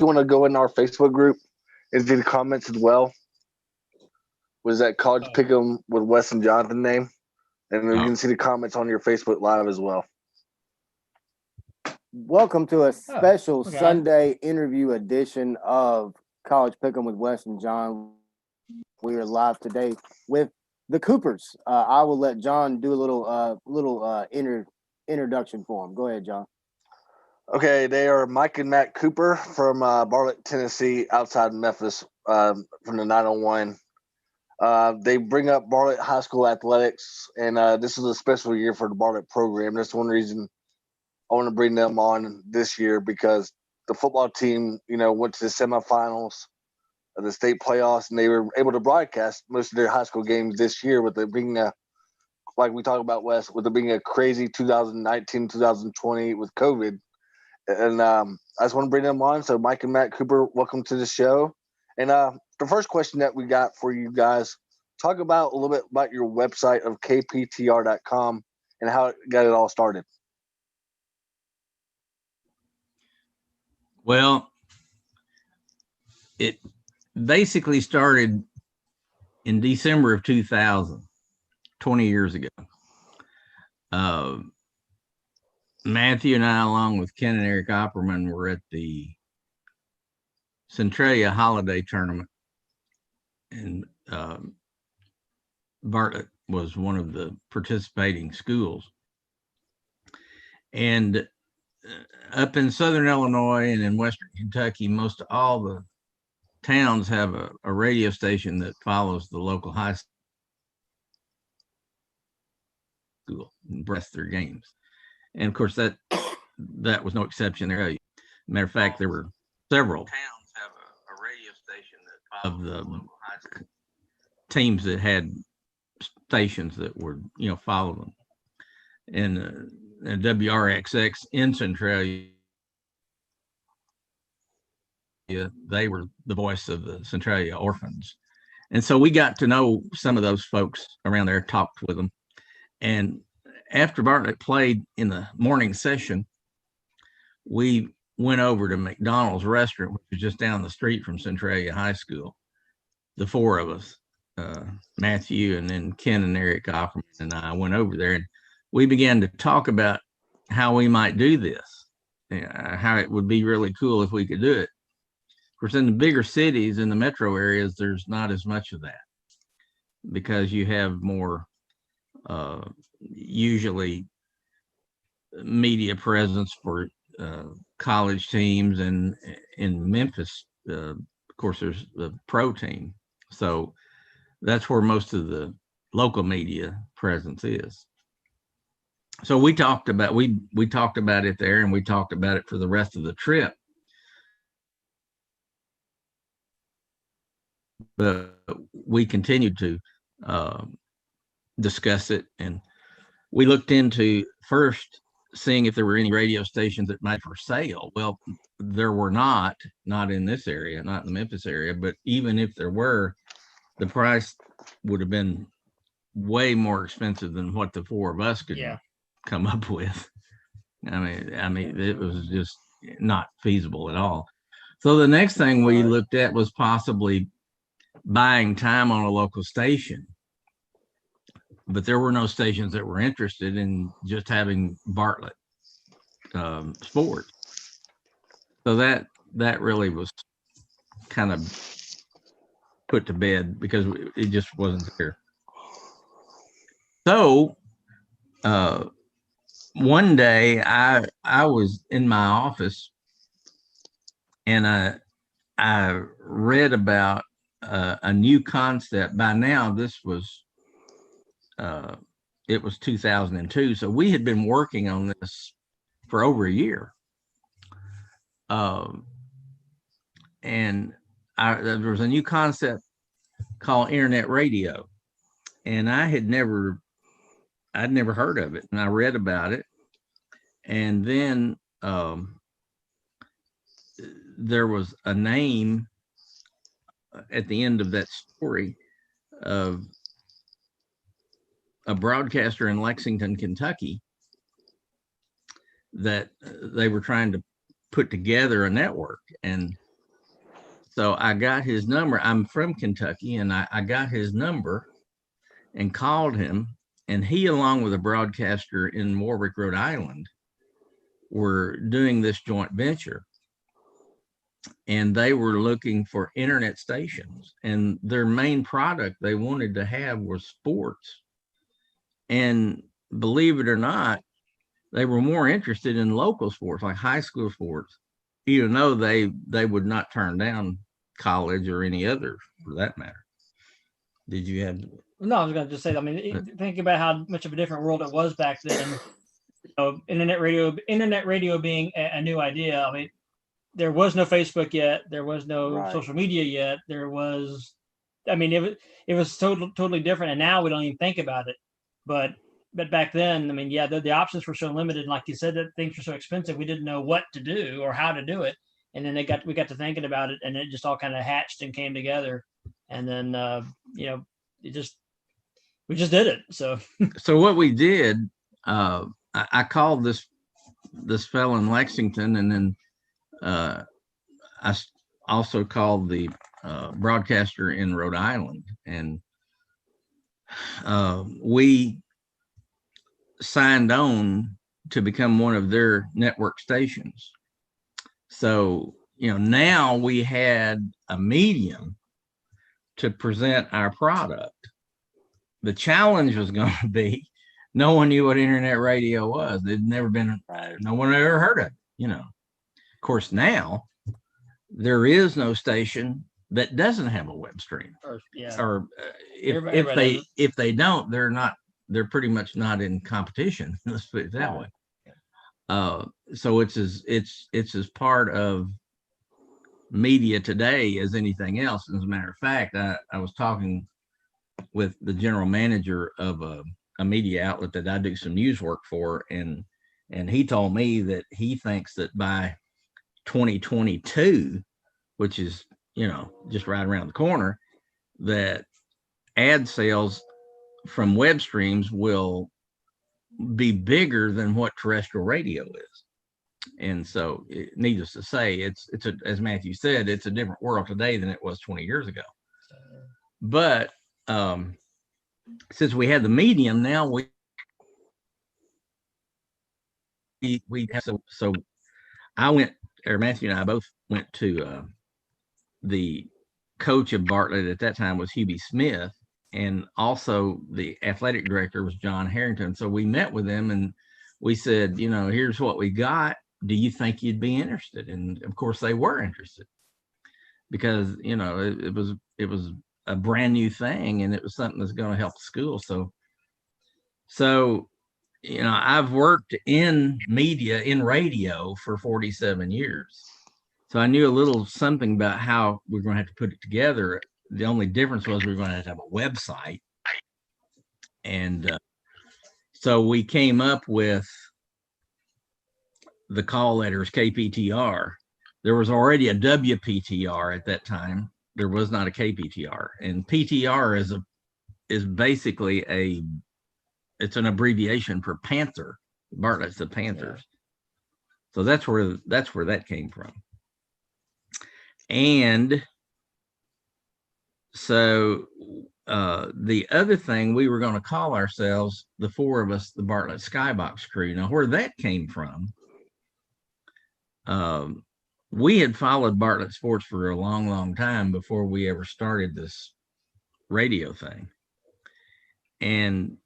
you want to go in our Facebook group and see the comments as well. Was that College Pick'em with Wes and Jonathan name? And then you can see the comments on your Facebook Live as well. Welcome to a special Sunday interview edition of College Pick'em with Wes and John. We are live today with the Coopers. I will let John do a little introduction for him. Go ahead, John. Okay, they are Mike and Matt Cooper from Bartlett, Tennessee, outside Memphis, from the 901. They bring up Bartlett High School athletics, and this is a special year for the Bartlett program. That's one reason I want to bring them on this year, because the football team, went to the semifinals of the state playoffs, and they were able to broadcast most of their high school games this year, with it being like we talked about, Wes, with it being a crazy 2019, 2020 with COVID. And I just want to bring them on. So Mike and Matt Cooper, welcome to the show. And the first question that we got for you guys, talk about a little bit about your website of kptr.com and how it got it all started. Well, it basically started in December of 2000, 20 years ago. Matthew and I, along with Ken and Eric Opperman, were at the Centralia Holiday Tournament, and Bartlett was one of the participating schools. And up in Southern Illinois and in Western Kentucky, most all the towns have a radio station that follows the local high school and breasts their games. And of course, that was no exception there. Matter of fact, there were several towns have a radio station that of the teams that had stations that would follow them. And WRXX in Centralia, they were the voice of the Centralia orphans. And so we got to know some of those folks around there, talked with them. And after Bartlett played in the morning session, we went over to McDonald's restaurant, which was just down the street from Centralia High School. The four of us, Matthew and then Ken and Eric Opperman and I went over there, and we began to talk about how we might do this, how it would be really cool if we could do it. Of course, in the bigger cities, in the metro areas, there's not as much of that, because you have more usually media presence for college teams, and in Memphis, of course, there's the pro team. So that's where most of the local media presence is. So we talked about it there, and we talked about it for the rest of the trip. But we continued to discuss it, and we looked into first seeing if there were any radio stations that might be for sale. Well, there were not in this area, not in the Memphis area, but even if there were, the price would have been way more expensive than what the four of us could come up with. I mean, it was just not feasible at all. So the next thing we looked at was possibly buying time on a local station. But there were no stations that were interested in just having Bartlett sports. So that really was kind of put to bed, because it just wasn't there. So one day I was in my office, and I read about a new concept. By now, this was it was 2002, so we had been working on this for over a year. And there was a new concept called internet radio, and I'd never heard of it, and I read about it. And then there was a name at the end of that story of a broadcaster in Lexington, Kentucky, that they were trying to put together a network. And So I got his number. I'm from Kentucky, and I got his number and called him. And he, along with a broadcaster in Warwick, Rhode Island, were doing this joint venture. And they were looking for internet stations. And their main product they wanted to have was sports. And believe it or not, they were more interested in local sports, like high school sports, even though they would not turn down college or any other for that matter. Did you have? No, I was going to just say, I mean, think about how much of a different world it was back then. Internet radio being a new idea. I mean, there was no Facebook yet. There was no social media yet. There was, I mean, it was totally different. And now we don't even think about it. But back then, I mean, yeah, the options were so limited. And like you said, that things were so expensive. We didn't know what to do or how to do it. And then we got to thinking about it, and it just all kind of hatched and came together. And then, we just did it. So what we did, I called this fellow in Lexington, and then I also called the broadcaster in Rhode Island, and we signed on to become one of their network stations. So, now we had a medium to present our product. The challenge was going to be, no one knew what internet radio was. There'd never been, no one had ever heard of it, Of course, now there is no station that doesn't have a web stream. Or if they don't, they're pretty much not in competition. Let's put it that way. So it's as part of media today as anything else. As a matter of fact, I was talking with the general manager of a media outlet that I do some news work for, and he told me that he thinks that by 2022, which is just right around the corner, that ad sales from web streams will be bigger than what terrestrial radio is. And so, needless to say, it's as Matthew said, it's a different world today than it was 20 years ago. But since we had the medium, now we have, so I went, or Matthew and I both went to the coach of Bartlett at that time was Hubie Smith, and also the athletic director was John Harrington. So we met with them and we said, here's what we got. Do you think you'd be interested? And of course they were interested, because it was a brand new thing, and it was something that's going to help the school. So I've worked in media, in radio, for 47 years. So I knew a little something about how we're going to have to put it together. The only difference was we were going to have a website. And so we came up with the call letters KPTR. There was already a WPTR at that time. There was not a KPTR. And PTR is basically it's an abbreviation for Panther. Bartlett's the Panthers. So that's where that came from. And so the other thing, we were going to call ourselves, the four of us, the Bartlett Skybox crew. Now, where that came from, we had followed Bartlett sports for a long, long time before we ever started this radio thing. And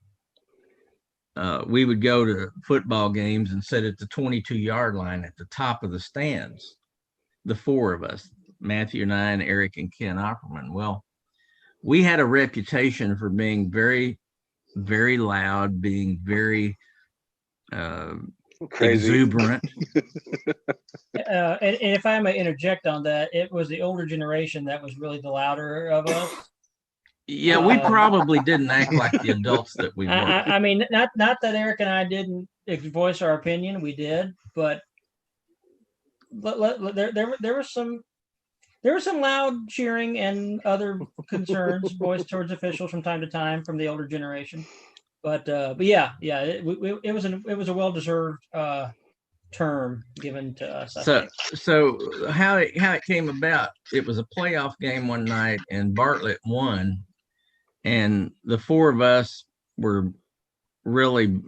we would go to football games and sit at the 22-yard line at the top of the stands, the four of us, Matthew and I and Eric and Ken Opperman. Well, we had a reputation for being very, very loud, being very crazy, exuberant. And if I may interject on that, it was the older generation that was really the louder of us. Yeah, we probably didn't act like the adults that we were. I mean, not that Eric and I didn't voice our opinion, we did, but there was some loud cheering and other concerns voiced towards officials from time to time from the older generation. But yeah, it was a well-deserved term given to us. So how it came about, it was a playoff game one night and Bartlett won, and the four of us were really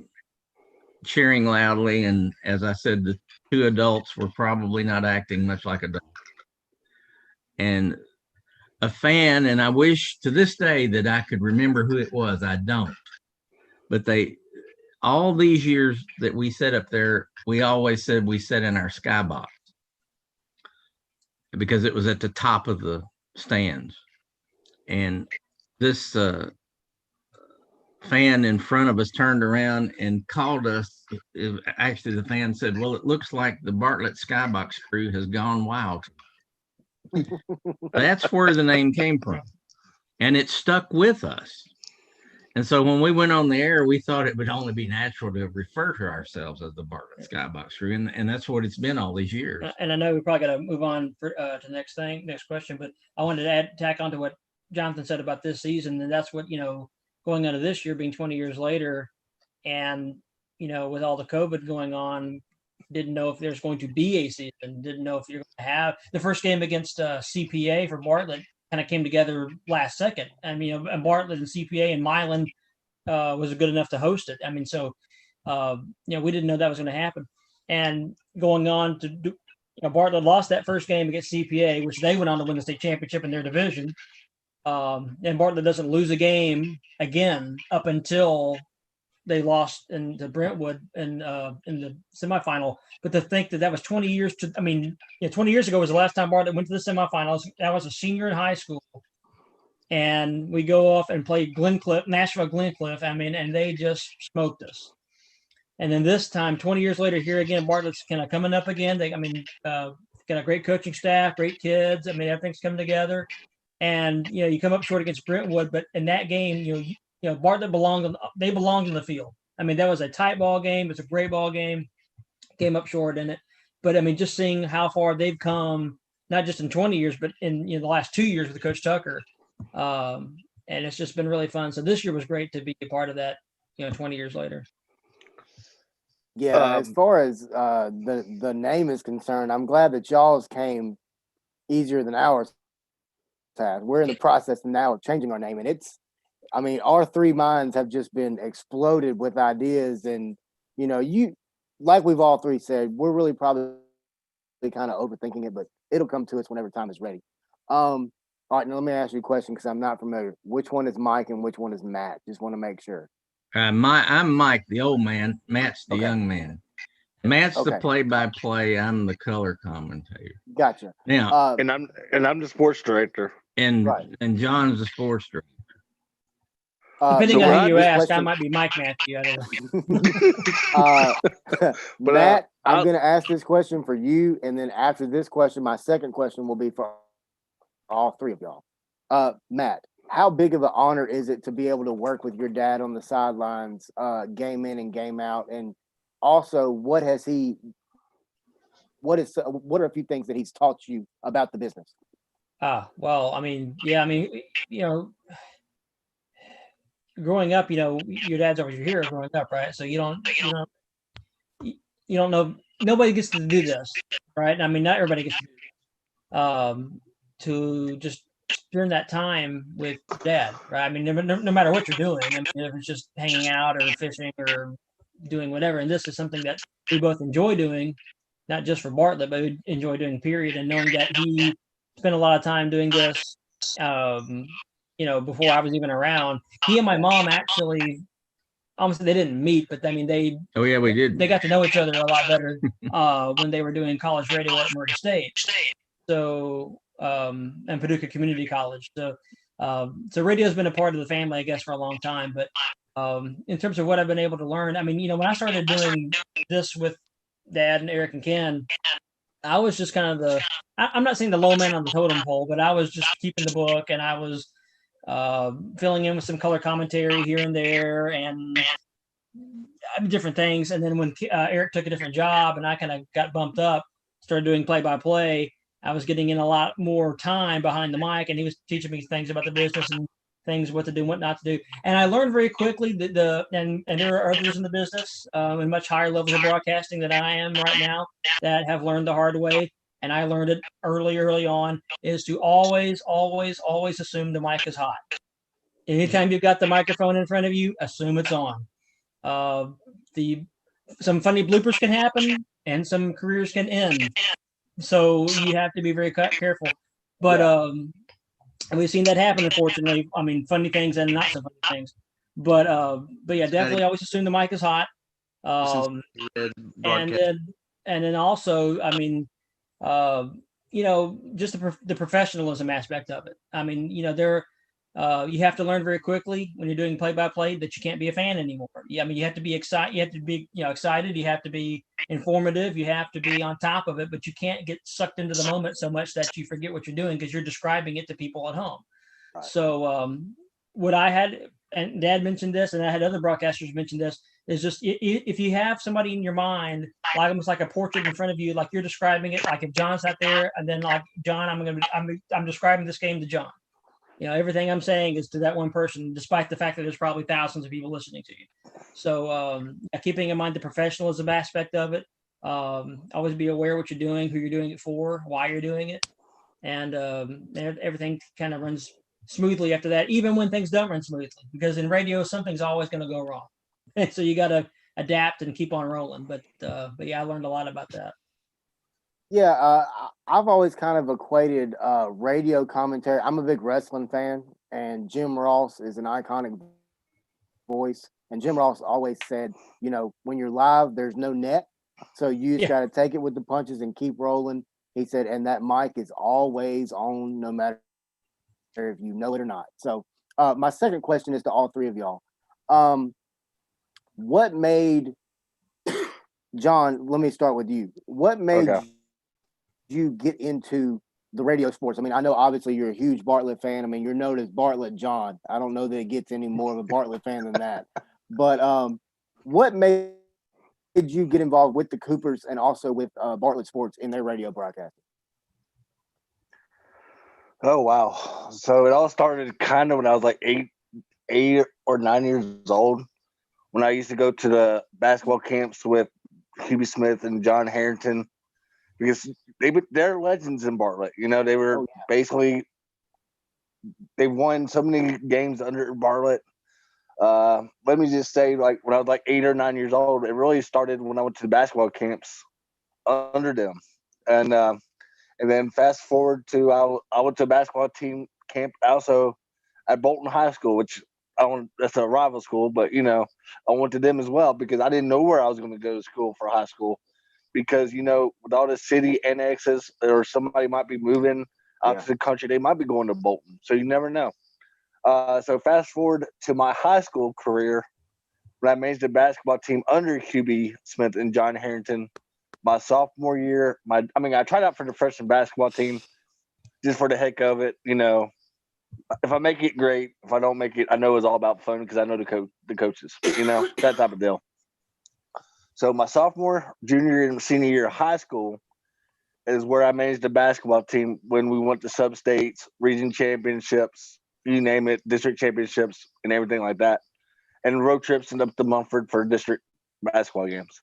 cheering loudly, and as I said, the two adults were probably not acting much like adults. And a fan, and I wish to this day that I could remember who it was. I don't. But all these years that we sat up there, we always said we sat in our Skybox because it was at the top of the stands. And this fan in front of us turned around and called us. Actually, the fan said, "Well, it looks like the Bartlett Skybox crew has gone wild." That's where the name came from, and it stuck with us. And so when we went on the air, we thought it would only be natural to refer to ourselves as the Bartlett Skybox crew, and that's what it's been all these years. And I know we probably got to move on to the next question, but I wanted to tack on to what Jonathan said about this season, and that's what, going into this year being 20 years later, and with all the COVID going on, didn't know if there's going to be a season, didn't know if you're going to have the first game against CPA for Bartlett kind of came together last second. I mean, and Bartlett and CPA and Milan was good enough to host it. I mean, so we didn't know that was going to happen. And going on to do, Bartlett lost that first game against CPA, which they went on to win the state championship in their division. And Bartlett doesn't lose a game again up until they lost to Brentwood in the semifinal. But to think that was 20 years 20 years ago was the last time Bartlett went to the semifinals. That was a senior in high school. And we go off and play Nashville Glencliff. I mean, and they just smoked us. And then this time, 20 years later, here again, Bartlett's kind of coming up again. Got a great coaching staff, great kids. I mean, everything's coming together. And, you come up short against Brentwood, but in that game, Bartlett belonged in the field. I mean, that was a tight ball game. It's a great ball game. Came up short in it. But, I mean, just seeing how far they've come, not just in 20 years, but in the last 2 years with Coach Tucker. And it's just been really fun. So this year was great to be a part of that, 20 years later. Yeah, as far as the name is concerned, I'm glad that y'all's came easier than ours had. We're in the process now of changing our name, and our three minds have just been exploded with ideas, and like we've all three said, we're really probably kind of overthinking it, but it'll come to us whenever time is ready. All right, now let me ask you a question because I'm not familiar. Which one is Mike and which one is Matt? Just want to make sure. I'm Mike, the old man. Matt's the young man. Matt's the play-by-play. I'm the color commentator. Gotcha. Now, and I'm the sports director. And John's the sports director. Depending on who you ask, I might be Mike Matthew. I don't know. Matt, I'm going to ask this question for you, and then after this question, my second question will be for all three of y'all. Matt, how big of an honor is it to be able to work with your dad on the sidelines, game in and game out? And also, what are a few things that he's taught you about the business? Well, growing up, your dad's always here growing up, right? So you don't know, nobody gets to do this, right? I mean, not everybody gets to just during that time with dad, right? I mean, no matter what you're doing, if it's just hanging out or fishing or doing whatever. And this is something that we both enjoy doing, not just for Bartlett, but we enjoy doing period. And knowing that he spent a lot of time doing this, before I was even around. He and my mom actually, almost they didn't meet, but we did. They got to know each other a lot better when they were doing college radio at Murray State. So, and Paducah Community College. So radio's been a part of the family, I guess, for a long time. But in terms of what I've been able to learn, when I started doing this with Dad and Eric and Ken, I was just kind of I'm not saying the low man on the totem pole, but I was just keeping the book, and I was filling in with some color commentary here and there and different things. And then when Eric took a different job and I kind of got bumped up, started doing play-by-play, I was getting in a lot more time behind the mic, and he was teaching me things about the business and things, what to do, what not to do. And I learned very quickly that and there are others in the business in much higher levels of broadcasting than I am right now that have learned the hard way. And I learned it early on, is to always assume the mic is hot. Anytime you've got the microphone in front of you, assume it's on. Some funny bloopers can happen and some careers can end. So you have to be very careful. But we've seen that happen, unfortunately. I mean, funny things and not so funny things. But yeah, definitely always assume the mic is hot. And then also, I mean, just the professionalism aspect of it. I mean, you have to learn very quickly when you're doing play-by-play that you can't be a fan anymore. I mean, you have to be excited. You have to be, excited. You have to be informative. You have to be on top of it, but you can't get sucked into the moment so much that you forget what you're doing because you're describing it to people at home. Right. So, what I had, and Dad mentioned this, and I had other broadcasters mention this, is just if you have somebody in your mind, like almost like a portrait in front of you, like you're describing it, like if John's out there, and then like John, I'm describing this game to John. Everything I'm saying is to that one person, despite the fact that there's probably thousands of people listening to you. So keeping in mind the professionalism aspect of it, always be aware of what you're doing, who you're doing it for, why you're doing it, and everything kind of runs smoothly after that, even when things don't run smoothly, because in radio, something's always going to go wrong. And so you got to adapt and keep on rolling. But yeah, I learned a lot about that. Yeah, I've always kind of equated radio commentary. I'm a big wrestling fan, and Jim Ross is an iconic voice. And Jim Ross always said, when you're live, there's no net. So you just got to take it with the punches and keep rolling. He said, and that mic is always on, no matter if you know it or not. So my second question is to all three of y'all. What made, John, let me start with you. What made you get into the radio sports? I mean, I know obviously you're a huge Bartlett fan. I mean, you're known as Bartlett John. I don't know that it gets any more of a Bartlett fan than that. But what made you get involved with the Coopers and also with Bartlett Sports in their radio broadcasting? Oh, wow. So it all started kind of when I was like 8 or 9 years old, when I used to go to the basketball camps with Hubie Smith and John Harrington, because they're legends in Bartlett. They were basically, they won so many games under Bartlett. Let me just say, like, when I was like 8 or 9 years old, it really started when I went to the basketball camps under them. And then fast forward to I went to a basketball team camp also at Bolton High School, which that's a rival school, but I went to them as well because I didn't know where I was going to go to school for high school, because with all the city annexes, or somebody might be moving out to the country, they might be going to Bolton, so you never know. So fast forward to my high school career, when I managed a basketball team under Hubie Smith and John Harrington. My sophomore year, I tried out for the freshman basketball team just for the heck of it. If I make it, great. If I don't make it, I know it's all about fun because I know the coaches, that type of deal. So my sophomore, junior, and senior year of high school is where I managed the basketball team when we went to sub-states, region championships, you name it, district championships, and everything like that, and road trips and up to Mumford for district basketball games.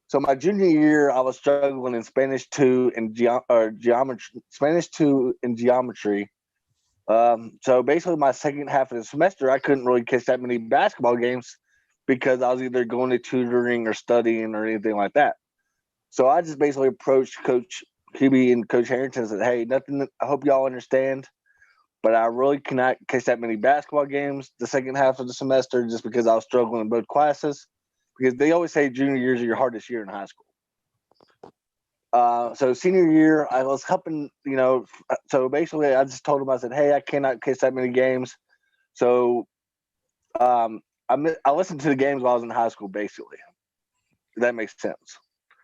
So my junior year, I was struggling in Spanish 2 and geometry. Spanish 2 and geometry. So basically, my second half of the semester, I couldn't really catch that many basketball games because I was either going to tutoring or studying or anything like that. So I just basically approached Coach Hubie and Coach Harrington and said, "Hey, nothing. I hope y'all understand, but I really cannot catch that many basketball games the second half of the semester just because I was struggling in both classes." Because they always say junior years are your hardest year in high school. So senior year, I was helping, so basically I just told him, I said, "Hey, I cannot catch that many games." So I listened to the games while I was in high school, basically. If that makes sense.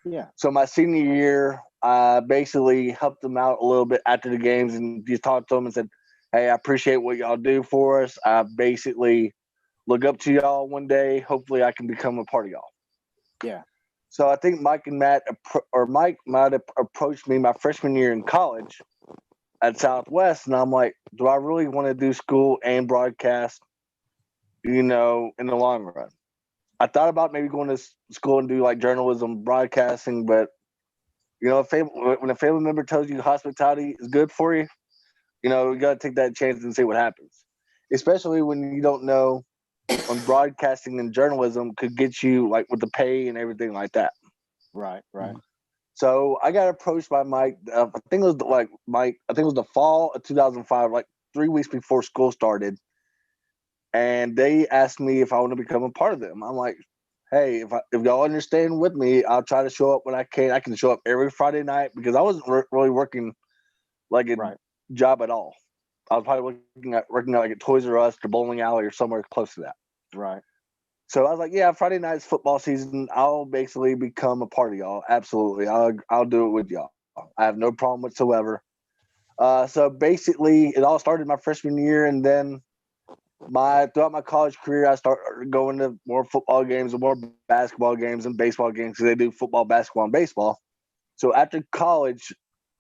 Yeah. So my senior year, I basically helped them out a little bit after the games and just talked to them and said, "Hey, I appreciate what y'all do for us. I basically look up to y'all one day. Hopefully I can become a part of y'all." Yeah. So I think Mike might have approached me my freshman year in college at Southwest, and I'm like, do I really want to do school and broadcast? In the long run, I thought about maybe going to school and do like journalism, broadcasting, but when a family member tells you hospitality is good for you, you got to take that chance and see what happens. Especially when you don't know when broadcasting and journalism could get you like with the pay and everything like that. Right. So I got approached by Mike. I think it was the fall of 2005, like 3 weeks before school started, and they asked me if I want to become a part of them. I'm like, hey, if y'all understand with me, I'll try to show up when I can. I can show up every Friday night because I wasn't really working like a job at all. I was probably working at like at Toys R Us, the bowling alley, or somewhere close to that. Right. So I was like, yeah, Friday night's football season. I'll basically become a part of y'all. Absolutely. I'll do it with y'all. I have no problem whatsoever. So basically it all started my freshman year, and then throughout my college career, I started going to more football games and more basketball games and baseball games because they do football, basketball, and baseball. So after college,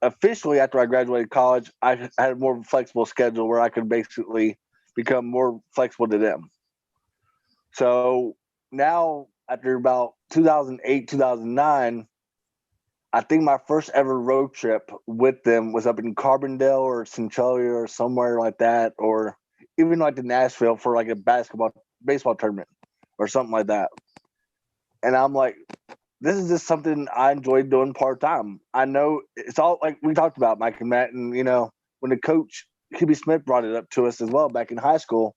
officially after I graduated college, I had a more flexible schedule where I could basically become more flexible to them. So now, after about 2008, 2009, I think my first ever road trip with them was up in Carbondale or Centralia or somewhere like that, or even like to Nashville for like a baseball tournament or something like that. And I'm like, this is just something I enjoy doing part time. I know it's all like we talked about, Mike and Matt, and when the coach QB Smith brought it up to us as well back in high school,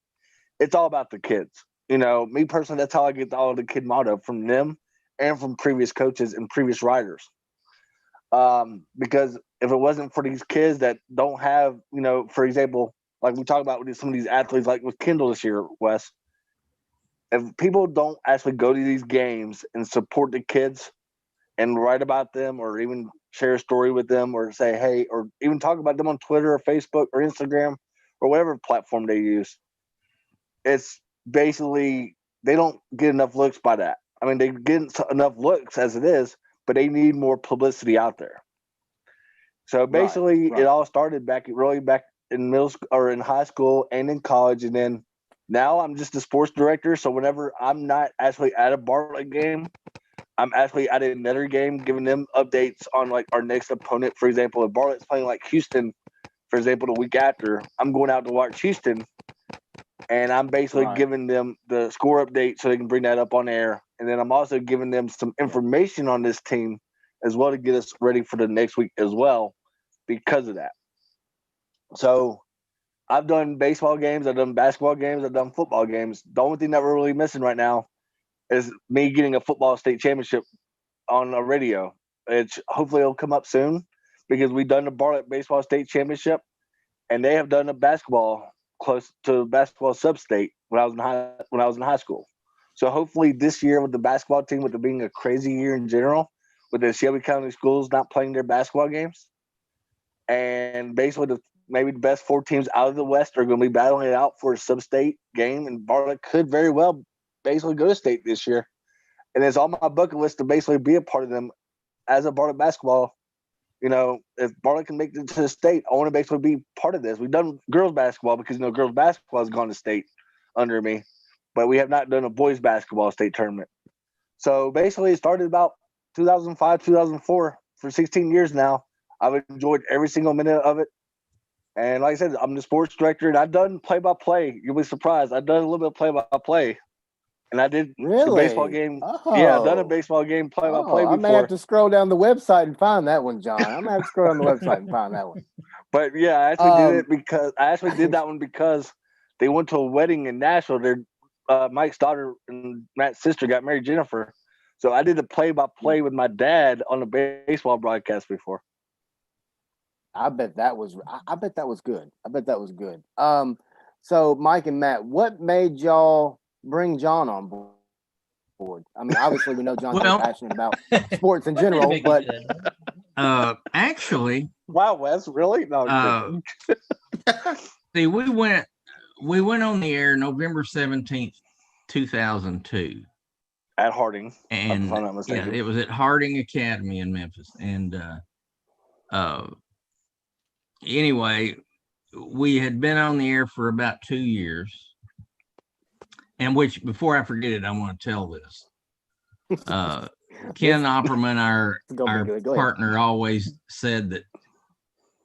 it's all about the kids. Me personally, that's how I get all the kid motto from them and from previous coaches and previous writers. Because if it wasn't for these kids that don't have, for example, like we talk about with some of these athletes, like with Kendall this year, Wes, if people don't actually go to these games and support the kids and write about them or even share a story with them or say, hey, or even talk about them on Twitter or Facebook or Instagram or whatever platform they use, it's basically they don't get enough looks by that. I mean, they get enough looks as it is, but they need more publicity out there. So basically, It all started back in middle school or in high school and in college, and then now I'm just a sports director. So whenever I'm not actually at a Bartlett game, I'm actually at another game, giving them updates on like our next opponent. For example, if Bartlett's playing like Houston, for example, the week after, I'm going out to watch Houston, and I'm basically giving them the score update so they can bring that up on air. And then I'm also giving them some information on this team as well to get us ready for the next week as well because of that. So I've done baseball games, I've done basketball games, I've done football games. The only thing that we're really missing right now is me getting a football state championship on a radio. Hopefully it'll come up soon because we've done the Bartlett baseball state championship, and they have done a basketball close to basketball sub-state when I was in high school. So hopefully this year with the basketball team, with it being a crazy year in general, with the Shelby County schools not playing their basketball games, and basically maybe the best 4 teams out of the West are going to be battling it out for a sub-state game, and Bartlett could very well basically go to state this year. And it's on my bucket list to basically be a part of them as a Bartlett basketball. If Bartlett can make it to the state, I want to basically be part of this. We've done girls basketball because, girls basketball has gone to state under me, but we have not done a boys basketball state tournament. So basically it started about 2005, 2004. For 16 years now, I've enjoyed every single minute of it. And like I said, I'm the sports director, and I've done play-by-play. You'll be surprised. I've done a little bit of play-by-play. And I did a baseball game. Oh. Yeah, I've done a baseball game play-by-play before. I may have to scroll down the website and find that one, John. I may have to scroll down the website and find that one. But yeah, I actually did that one because they went to a wedding in Nashville. Mike's daughter and Matt's sister got married, Jennifer. So I did the play-by-play with my dad on a baseball broadcast before. I bet that was good. So Mike and Matt, what made y'all bring John on board? I mean, obviously we know John's very passionate about sports in general, but actually, wow, Wes, really? No. See, we went on the air November 17th, 2002 at Harding, and if I'm not mistaken. Yeah, it was at Harding Academy in Memphis, and anyway, we had been on the air for about 2 years. And which, before I forget it, I want to tell this. Ken Opperman, our partner, always said that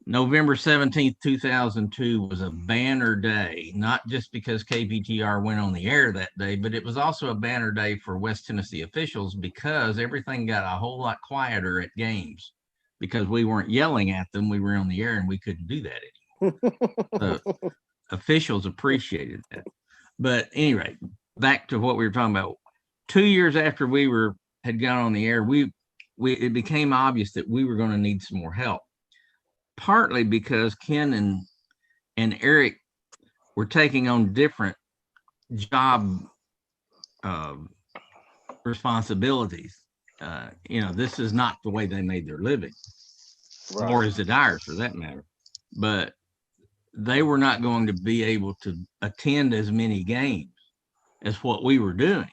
November 17th, 2002 was a banner day, not just because KPTR went on the air that day, but it was also a banner day for West Tennessee officials because everything got a whole lot quieter at games because we weren't yelling at them. We were on the air and we couldn't do that anymore. The officials appreciated that. But anyway, back to what we were talking about. 2 years after we had gone on the air, it became obvious that we were going to need some more help. Partly because Ken and Eric were taking on different job responsibilities. This is not the way they made their living, right, nor is it ours for that matter. But they were not going to be able to attend as many games as what we were doing.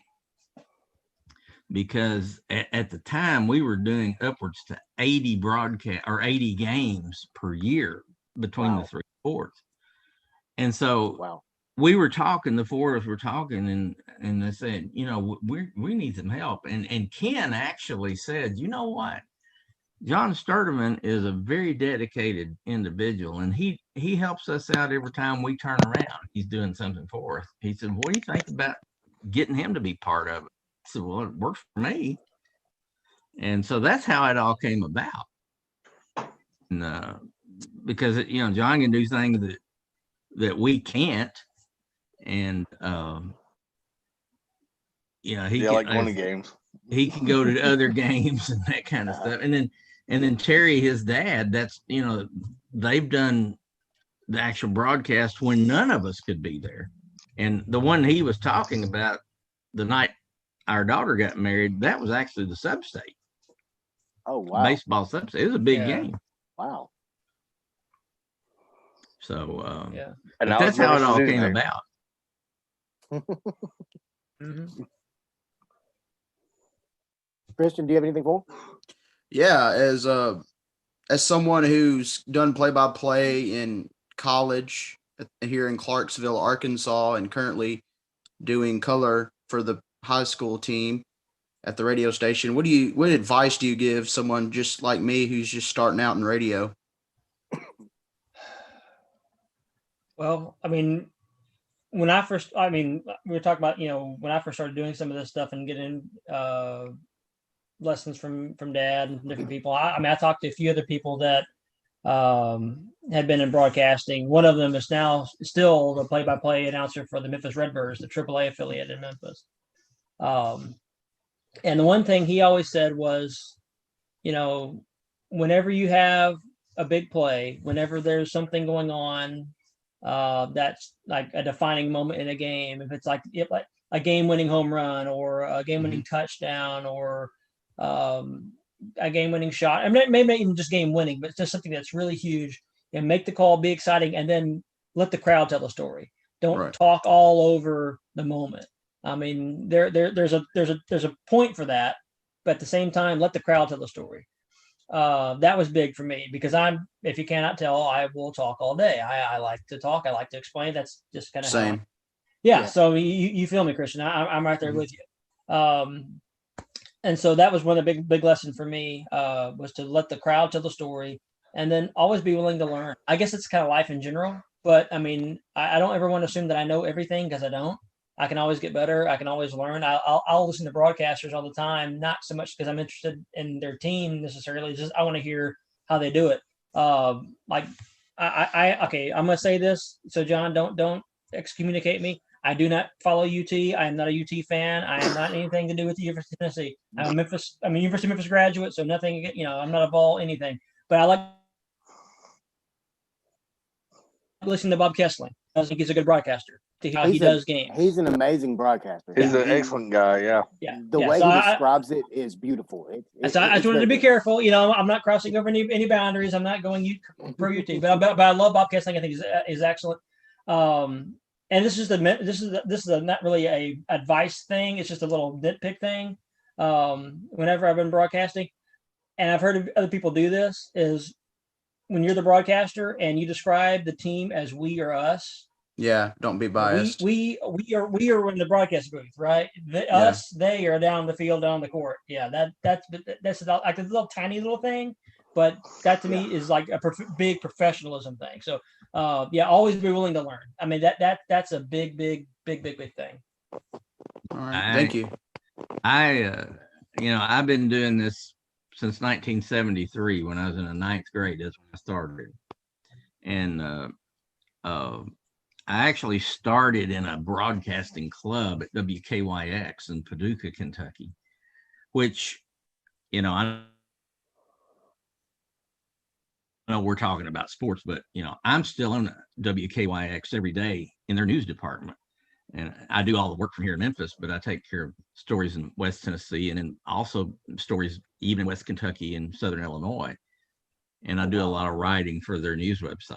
Because at the time we were doing upwards to 80 broadcast or 80 games per year between the three sports. And so we were talking, the four of us were talking, and they said, we need some help. And Ken actually said, you know what? John Sturtevant is a very dedicated individual, and he helps us out every time we turn around. He's doing something for us. He said, what do you think about getting him to be part of it? I said, well, it works for me. And so that's how it all came about. And, because, John can do things that we can't. And, he like going to games. He can go to other games and that kind of stuff. And then Terry, his dad, that's, they've done the actual broadcast when none of us could be there. And the one he was talking about the night our daughter got married, that was actually the sub-state. Oh, wow. Baseball sub-state. It was a big game. Wow. So, and that's how it all came about. Mm-hmm. Christian, do you have anything for him? Yeah, as someone who's done play-by-play in college here in Clarksville, Arkansas, and currently doing color for the high school team at the radio station, what advice do you give someone just like me who's just starting out in radio? Well, I mean, we were talking about, when I first started doing some of this stuff and getting lessons from dad and different people. I talked to a few other people that had been in broadcasting. One of them is now still the play-by-play announcer for the Memphis Redbirds, the AAA affiliate in Memphis. And the one thing he always said was, whenever you have a big play, whenever there's something going on, that's like a defining moment in a game, if it's like a game-winning home run or a game-winning touchdown or a game-winning shot, I mean, maybe not even just game-winning, but it's just something that's really huge, and make the call, be exciting, and then let the crowd tell the story. Don't talk all over the moment. I mean, there's a point for that, but at the same time, let the crowd tell the story. That was big for me because if you cannot tell, I will talk all day. I like to talk. I like to explain. That's just kind of same. Yeah. So you feel me, Christian? I'm right there with you. And so that was one of the big lessons for me, was to let the crowd tell the story and then always be willing to learn. I guess it's kind of life in general, but I mean, I don't ever want to assume that I know everything because I don't. I can always get better. I can always learn. I'll listen to broadcasters all the time, not so much because I'm interested in their team necessarily. Just I want to hear how they do it. Okay, I'm gonna say this. So John, don't excommunicate me. I do not follow UT. I am not a UT fan. I am not anything to do with the University of Tennessee. I'm a University of Memphis graduate, so nothing. I'm not a ball anything. But I like listening to Bob Kessling. I think he's a good broadcaster. How he does games. He's an amazing broadcaster. He's an excellent guy. Yeah. The way he describes it is beautiful. I just wanted to be careful. I'm not crossing over any boundaries. I'm not going pro UT, but I love Bob Kessling. I think is excellent. And this is not really a advice thing. It's just a little nitpick thing. Whenever I've been broadcasting, and I've heard of other people do this, is when you're the broadcaster and you describe the team as we or us. Yeah, don't be biased. We are in the broadcast booth, right? Us, they are down the field, down the court. Yeah, that's like a little tiny little thing, but that to me is like a big professionalism thing. So, always be willing to learn. I mean, that's a big thing. All right, thank you. I've been doing this since 1973 when I was in the 9th grade. That's when I started, and I actually started in a broadcasting club at WKYX in Paducah, Kentucky, which, I know we're talking about sports, but, I'm still in WKYX every day in their news department. And I do all the work from here in Memphis, but I take care of stories in West Tennessee and then also stories even in West Kentucky and Southern Illinois. And I do a lot of writing for their news website.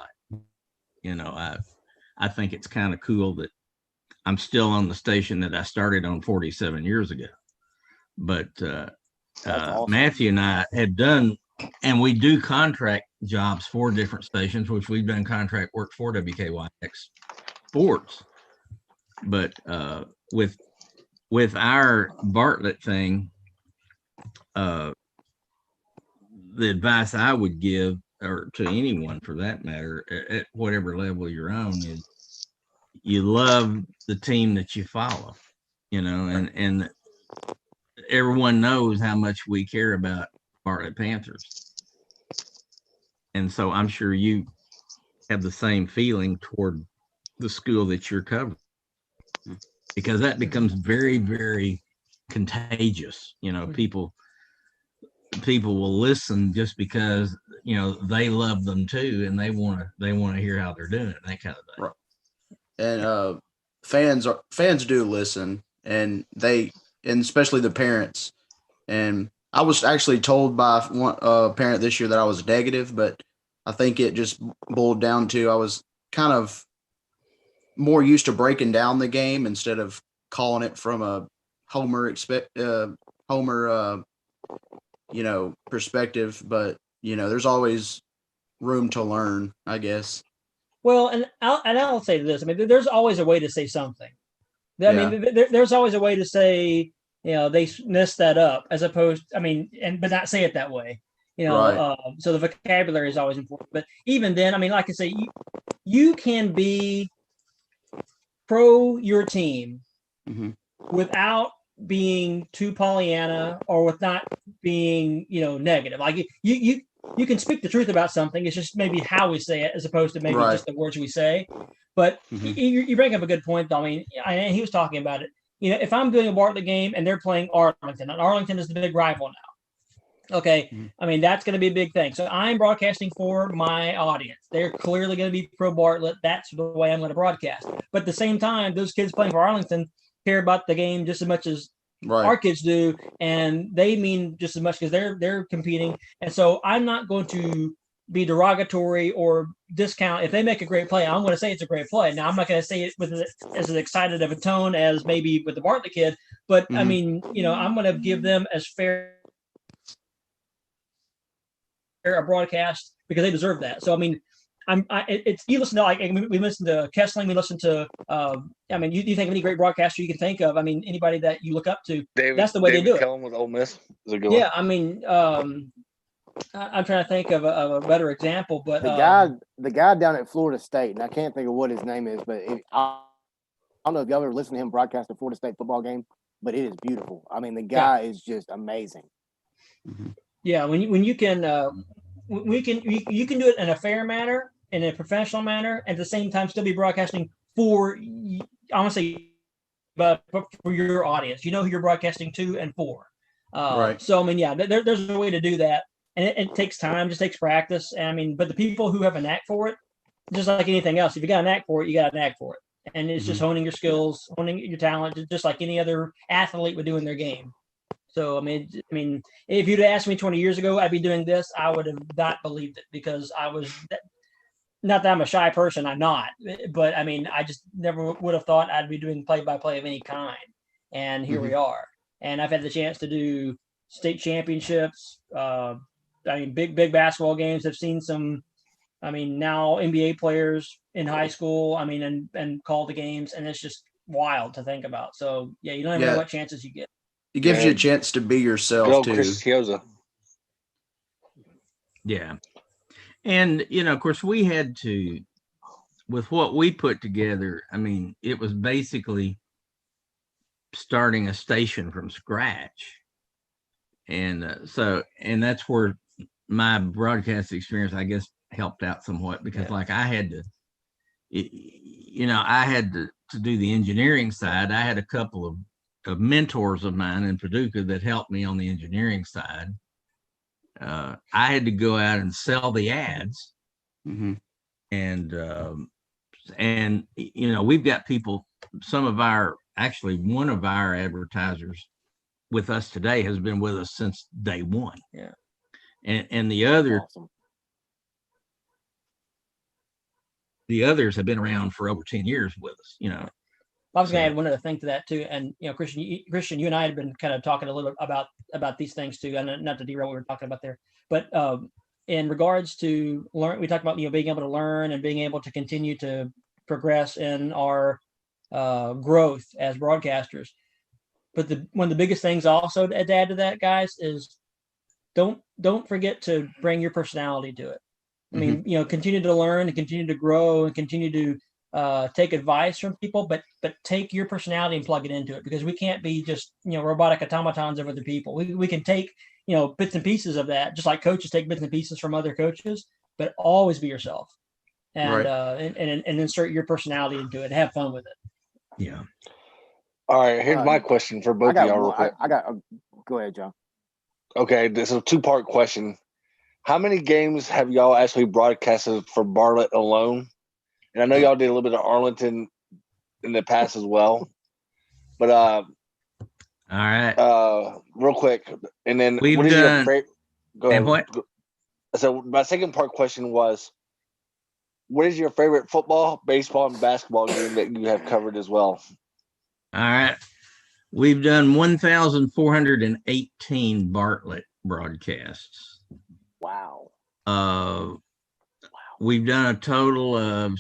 I think it's kind of cool that I'm still on the station that I started on 47 years ago. But awesome. Matthew and I have done, and we do contract jobs for different stations, which we've done contract work for WKYX Sports. But with our Bartlett thing, the advice I would give, or to anyone for that matter, at whatever level you're on, is you love the team that you follow, and everyone knows how much we care about Bartlett Panthers. And so I'm sure you have the same feeling toward the school that you're covering, because that becomes very, very contagious. People will listen just because they love them too, and they want to hear how they're doing, that kind of thing. Right. And fans do listen, and especially the parents. And I was actually told by one parent this year that I was negative, but I think it just boiled down to I was kind of more used to breaking down the game instead of calling it from a homer perspective. But there's always room to learn, I guess. Well, and I'll say this. I mean, there's always a way to say something. I mean, there's always a way to say, they messed that up, as opposed, but not say it that way. Right. So the vocabulary is always important. But even then, I mean, like I say, you can be pro your team without being too Pollyanna, or with not being, negative. Like you can speak the truth about something. It's just maybe how we say it, as opposed to maybe just the words we say. But you bring up a good point, though. I mean, he was talking about it. If I'm doing a Bartlett game and they're playing Arlington, and Arlington is the big rival now. Okay. I mean, that's going to be a big thing. So I'm broadcasting for my audience. They're clearly going to be pro Bartlett. That's the way I'm going to broadcast. But at the same time, those kids playing for Arlington care about the game just as much as our kids do, and they mean just as much because they're competing. And so I'm not going to be derogatory or discount if they make a great play. I'm going to say it's a great play. Now I'm not going to say it with as excited of a tone as maybe with the Bartlett kid, but I mean, I'm going to give them as fair a broadcast because they deserve that. So I mean, it's you listen to, like, we listen to Kessling, we listen to you think of any great broadcaster you can think of. I mean, anybody that you look up to, that's the way they do it. Kellen with Ole Miss is a good one. I mean, I'm trying to think of a better example, but the guy down at Florida State, and I can't think of what his name is, but I don't know if y'all ever listened to him broadcast a Florida State football game, but it is beautiful. I mean, the guy is just amazing. Yeah, when you can you can do it in a fair manner, in a professional manner, at the same time still be broadcasting for, I want to say, but for your audience. You know who you're broadcasting to and for. Right. So I mean, yeah, there's a way to do that, and it takes time, just takes practice. I mean, but the people who have a knack for it, just like anything else, if you got a knack for it, you got a knack for it, and it's just honing your skills, honing your talent, just like any other athlete would do in their game. So I mean, if you'd asked me 20 years ago, I'd be doing this, I would have not believed it, because I was not that I'm a shy person, I'm not, but I mean, I just never would have thought I'd be doing play-by-play of any kind, and here we are. And I've had the chance to do state championships. I mean, big basketball games. I've seen some I mean, now NBA players in high school, I mean, and call the games, and it's just wild to think about. So yeah, you don't even know what chances you get. It gives you a chance to be yourself too. Chris Chioza. Yeah. And, of course, we had to, with what we put together, I mean, it was basically starting a station from scratch. And and that's where my broadcast experience, I guess, helped out somewhat, because like I had to, I had to do the engineering side. I had a couple of mentors of mine in Paducah that helped me on the engineering side. I had to go out and sell the ads. Mm-hmm. And we've got people, one of our advertisers with us today has been with us since day one. Yeah. And the other, awesome. The others have been around for over 10 years with us, I was going to add one other thing to that too. And, Christian, you and I had been kind of talking a little bit about these things too, and not to derail what we were talking about there, but in regards to we talked about, being able to learn and being able to continue to progress in our growth as broadcasters. But one of the biggest things also to add to that, guys, is don't forget to bring your personality to it. I mean, continue to learn and continue to grow and continue to take advice from people, but take your personality and plug it into it, because we can't be just, robotic automatons of other people. We can take, bits and pieces of that, just like coaches take bits and pieces from other coaches, but always be yourself and, and insert your personality into it and have fun with it. Yeah. All right. Here's my question for both of y'all real quick. Go ahead, John. Okay. This is a 2-part question. How many games have y'all actually broadcasted for Bartlett alone? And I know y'all did a little bit of Arlington in the past as well. But all right. Real quick, and then We've what is done, your favorite? Go and ahead. What? So my second part question was, what is your favorite football, baseball, and basketball game that you have covered as well? All right. We've done 1,418 Bartlett broadcasts. Wow. We've done a total of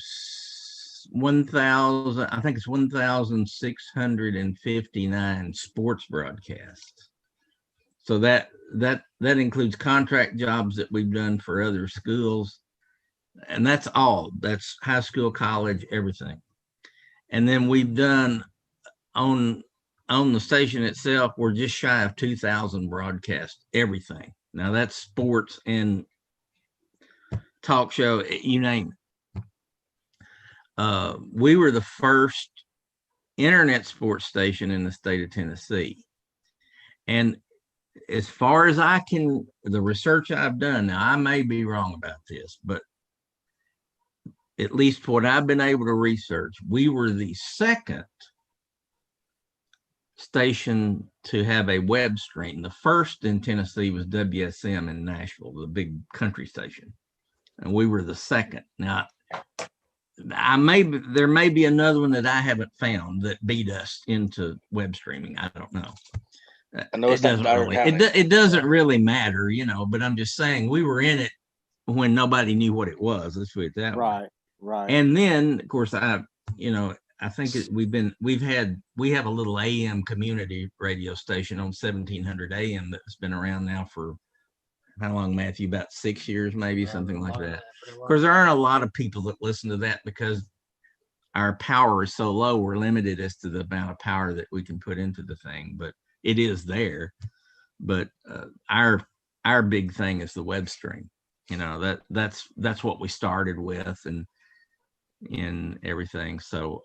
1,000. I think it's 1,659 sports broadcasts. So that includes contract jobs that we've done for other schools, and that's all. That's high school, college, everything. And then we've done on the station itself, we're just shy of 2,000 broadcasts, everything. Now that's sports and talk show, you name it. We were the first internet sports station in the state of Tennessee. And as far as the research I've done, now I may be wrong about this, but at least what I've been able to research, we were the second station to have a web stream. The first in Tennessee was WSM in Nashville, the big country station, and we were the second. Now, there may be another one that I haven't found that beat us into web streaming. I don't know. I know it doesn't really matter, but I'm just saying we were in it when nobody knew what it was. Let's put it that way. Right. And then, of course, I think we have a little AM community radio station on 1700 AM that's been around now for how long, Matthew? About 6 years, maybe, something like that. Of course, there aren't a lot of people that listen to that because our power is so low. We're limited as to the amount of power that we can put into the thing, but it is there. But our big thing is the web stream. That's what we started with, and in everything. So,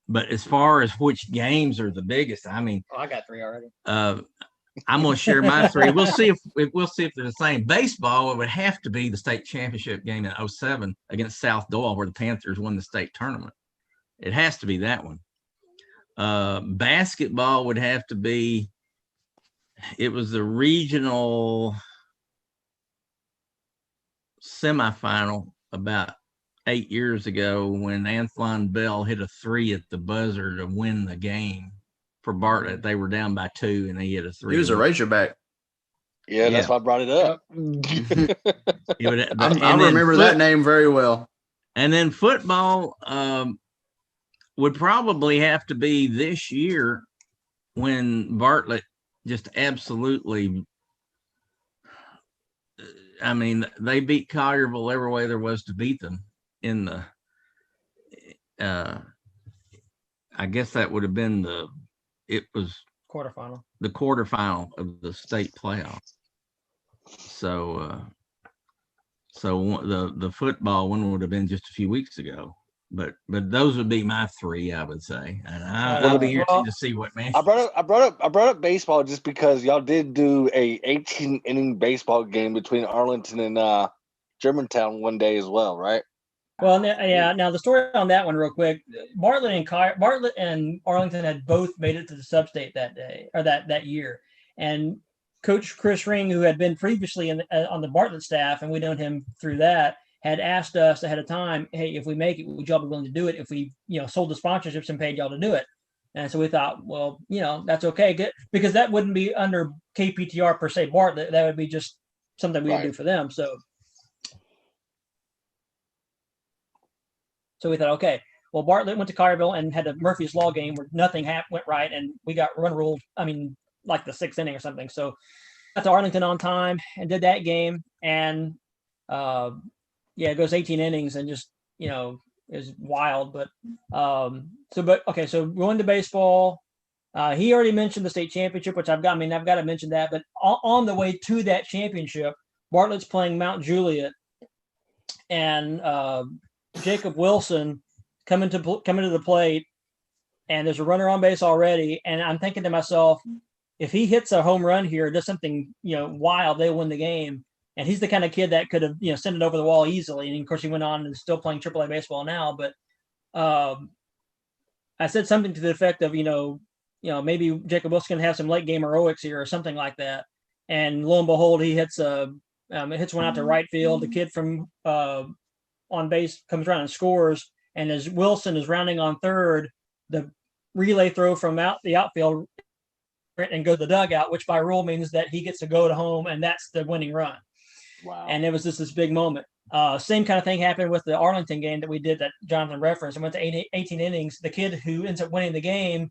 but as far as which games are the biggest, I mean, I got 3 already. I'm going to share my 3. We'll see if they're the same. Baseball, it would have to be the state championship game in 2007 against South Doyle, where the Panthers won the state tournament. It has to be that one. Basketball would have to be, it was the regional semifinal about 8 years ago when Antoine Bell hit a 3 at the buzzer to win the game for Bartlett. They were down by 2 and he hit a 3. He was a Razorback. Yeah, that's why I brought it up. I remember that name very well. And then football would probably have to be this year when Bartlett just absolutely, I mean, they beat Collierville every way there was to beat them in the, I guess that would have been the quarterfinal of the state playoff. So, the football one would have been just a few weeks ago. But those would be my three, I would say, and I'll be interested to see what man. I brought up baseball just because y'all did do a 18-inning baseball game between Arlington and Germantown one day as well, right? Well, yeah. Now the story on that one, real quick. Bartlett and Arlington had both made it to the sub-state that day or that year, and Coach Chris Ring, who had been previously on the Bartlett staff, and we known him through that, had asked us ahead of time, hey, if we make it, would y'all be willing to do it if we, sold the sponsorships and paid y'all to do it? And so we thought, well, that's okay, because that wouldn't be under KPTR per se Bartlett. That would be just something we would do for them. So we thought, okay, well, Bartlett went to Collierville and had a Murphy's Law game where nothing went right, and we got run ruled. I mean, like the 6th inning or something. So got to Arlington on time and did that game, and it goes 18 innings and just, is wild. But so going to baseball, he already mentioned the state championship, which I've got to mention that. But on the way to that championship, Bartlett's playing Mount Juliet, and Jacob Wilson coming to the plate, and there's a runner on base already. And I'm thinking to myself, if he hits a home run here, does something, wild, they win the game. And he's the kind of kid that could have, sent it over the wall easily. And of course, he went on and is still playing AAA baseball now. But I said something to the effect of, maybe Jacob Wilson can have some late game heroics here or something like that. And lo and behold, he hits one out to right field. The kid from on base comes around and scores. And as Wilson is rounding on third, the relay throw from the outfield and go to the dugout, which by rule means that he gets to go to home, and that's the winning run. Wow. And it was just this big moment. Same kind of thing happened with the Arlington game that we did that Jonathan referenced. I went to 18 innings. The kid who ends up winning the game,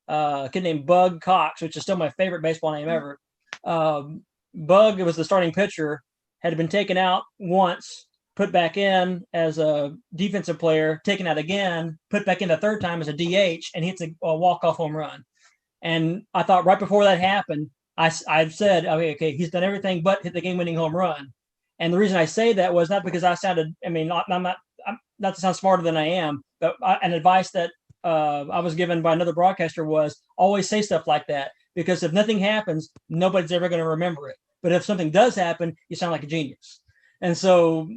a kid named Bug Cox, which is still my favorite baseball name ever. Bug was the starting pitcher, had been taken out once, put back in as a defensive player, taken out again, put back in the third time as a DH, and hits a walk-off home run. And I thought right before that happened, I've said, okay, he's done everything but hit the game-winning home run. And the reason I say that was not because I sounded, not to sound smarter than I am, but an advice that I was given by another broadcaster was always say stuff like that, because if nothing happens, nobody's ever going to remember it. But if something does happen, you sound like a genius. And so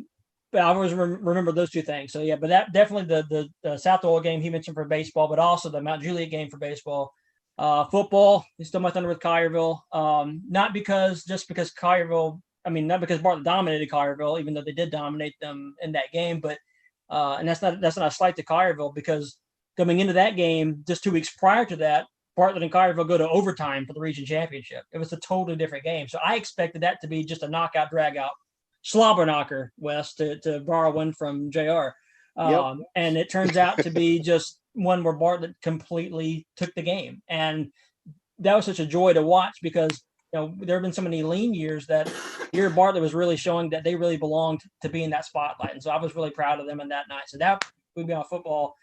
I always remember those two things. So yeah, but that definitely the South Oil game he mentioned for baseball, but also the Mount Juliet game for baseball. Football, he stole my thunder with Collierville. Not because Collierville, not because Bartlett dominated Collierville, even though they did dominate them in that game, but and that's not a slight to Collierville, because coming into that game just 2 weeks prior to that, Bartlett and Collierville go to overtime for the region championship. It was a totally different game. So I expected that to be just a knockout, drag-out, slobber knocker, Wes, to borrow one from JR. And it turns out to be just one where Bartlett completely took the game. And that was such a joy to watch, because there have been so many lean years that here Bartlett was really showing that they really belonged to be in that spotlight. And so I was really proud of them in that night. So that would be on football.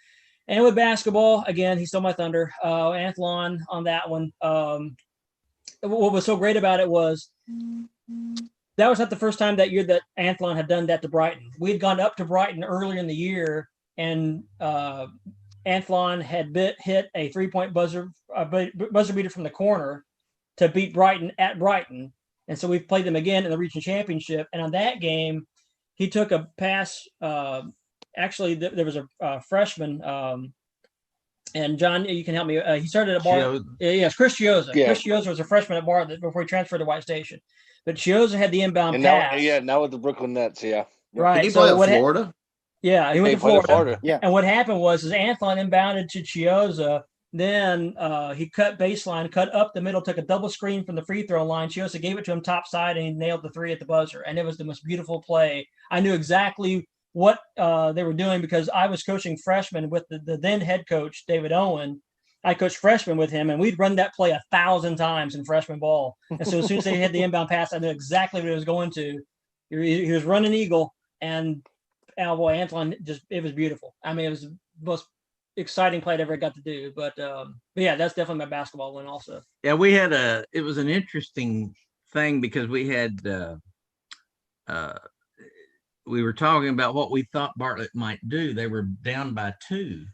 And with basketball, again, he stole my thunder. Anthlon on that one. What was so great about it was that was not the first time that year that Anthlon had done that to Brighton. We had gone up to Brighton earlier in the year, and Anthlon had hit a 3-point buzzer beater from the corner to beat Brighton at Brighton. And so we played them again in the region championship. And on that game, he took a pass. Actually, there was a freshman, and John, you can help me. He started at Bartlett. Yes, Chris Chioza. Yeah. Chris Chioza was a freshman at Bartlett before he transferred to White Station. But Chioza had the inbound pass. Now with the Brooklyn Nets, yeah. Right. Did he play at Florida? Yeah, he went to Florida. Yeah. And what happened was Anthlon inbounded to Chioza, Then he cut baseline, cut up the middle, took a double screen from the free throw line. Chiosa gave it to him top side, and he nailed the three at the buzzer. And it was the most beautiful play. I knew exactly what they were doing because I was coaching freshmen with the then head coach, David Owen. I coached freshmen with him, and we'd run that play 1,000 times in freshman ball. And so as soon as they hit the inbound pass, I knew exactly what it was going to. He was running eagle, and oh boy, Antoine it was beautiful. I mean, it was the most exciting play I ever got to do. But yeah, that's definitely my basketball one also. Yeah, it was an interesting thing because we had we were talking about what we thought Bartlett might do. They were down by 2,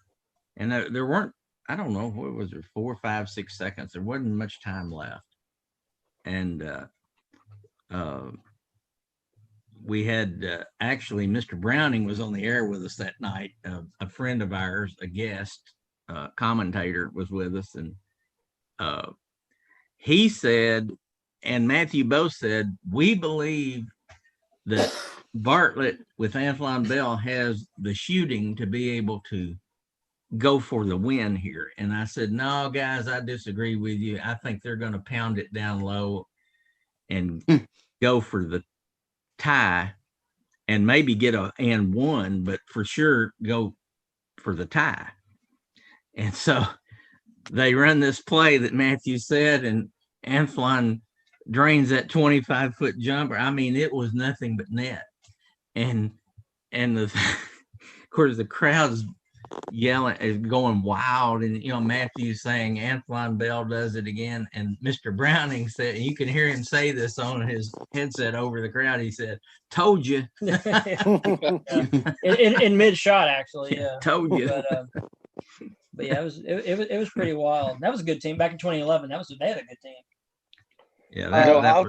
and there weren't, I don't know, what was there, 4, 5, 6 seconds. There wasn't much time left. And we had actually Mr. Browning was on the air with us that night. A friend of ours, a guest commentator, was with us, and he said, and Matthew both said, we believe that Bartlett with Antoine Bell has the shooting to be able to go for the win here. And I said, no, guys, I disagree with you. I think they're going to pound it down low and go for the tie and maybe get a and one, but for sure go for the tie. And so they run this play that Matthew said, and Antoine drains that 25-foot jumper. I mean, it was nothing but net. And of course the crowd's yelling, is going wild, and Matthew's saying Antoine Bell does it again, and Mr. Browning said, and you can hear him say this on his headset over the crowd, he said, told you. in mid shot, actually. Yeah, told you. But yeah, it was pretty wild. That was a good team back in 2011. They had a good team. Yeah,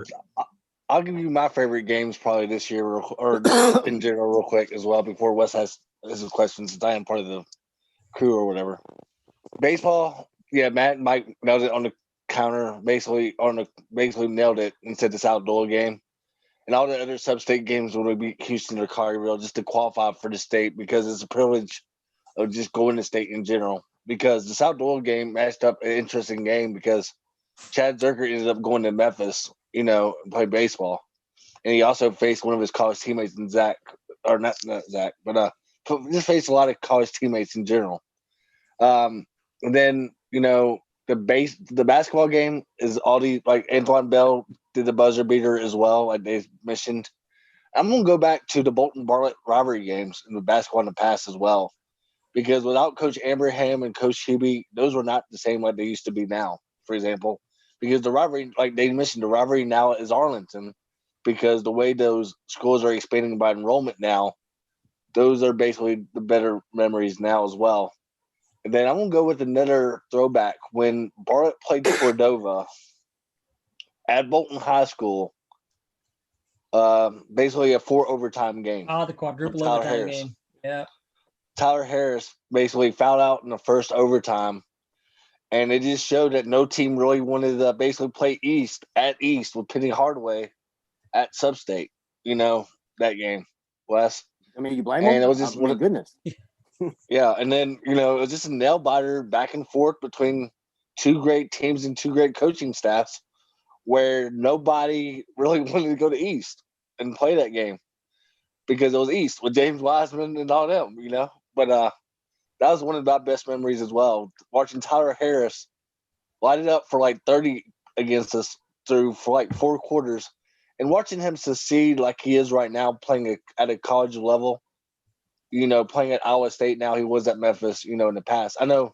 I'll give you my favorite games probably this year, or in general, real quick as well, before Wes has his questions, since I am part of the crew or whatever. Baseball, yeah, Matt and Mike nailed it on the counter, basically nailed it and said this outdoor game. And all the other sub-state games when we beat Houston or Collierville just to qualify for the state, because it's a privilege of just going to state in general. Because this outdoor game matched up an interesting game because Chad Zerker ended up going to Memphis, and play baseball. And he also faced one of his college teammates in Zach, or not Zach, but just faced a lot of college teammates in general. And then, the basketball game is all the, like Antoine Bell did the buzzer beater as well, like they mentioned. I'm going to go back to the Bolton Bartlett rivalry games in the basketball in the past as well. Because without Coach Abraham and Coach Hubie, those were not the same like they used to be now, for example. Because the rivalry, like they mentioned, the rivalry now is Arlington. Because the way those schools are expanding by enrollment now, those are basically the better memories now as well. And then I'm going to go with another throwback. When Bartlett played Cordova at Bolton High School, basically a 4 overtime game. The quadruple overtime game. Yeah. Tyler Harris basically fouled out in the first overtime, and it just showed that no team really wanted to basically play East with Penny Hardaway at Substate, that game, Wes. I mean, you blame them? And it was just goodness. Yeah, and then, it was just a nail-biter back and forth between two great teams and two great coaching staffs where nobody really wanted to go to East and play that game because it was East with James Wiseman and all them, But that was one of my best memories as well, watching Tyler Harris light it up for like 30 against us for like 4 quarters, and watching him succeed like he is right now playing at a college level, playing at Iowa State now. He was at Memphis, in the past. I know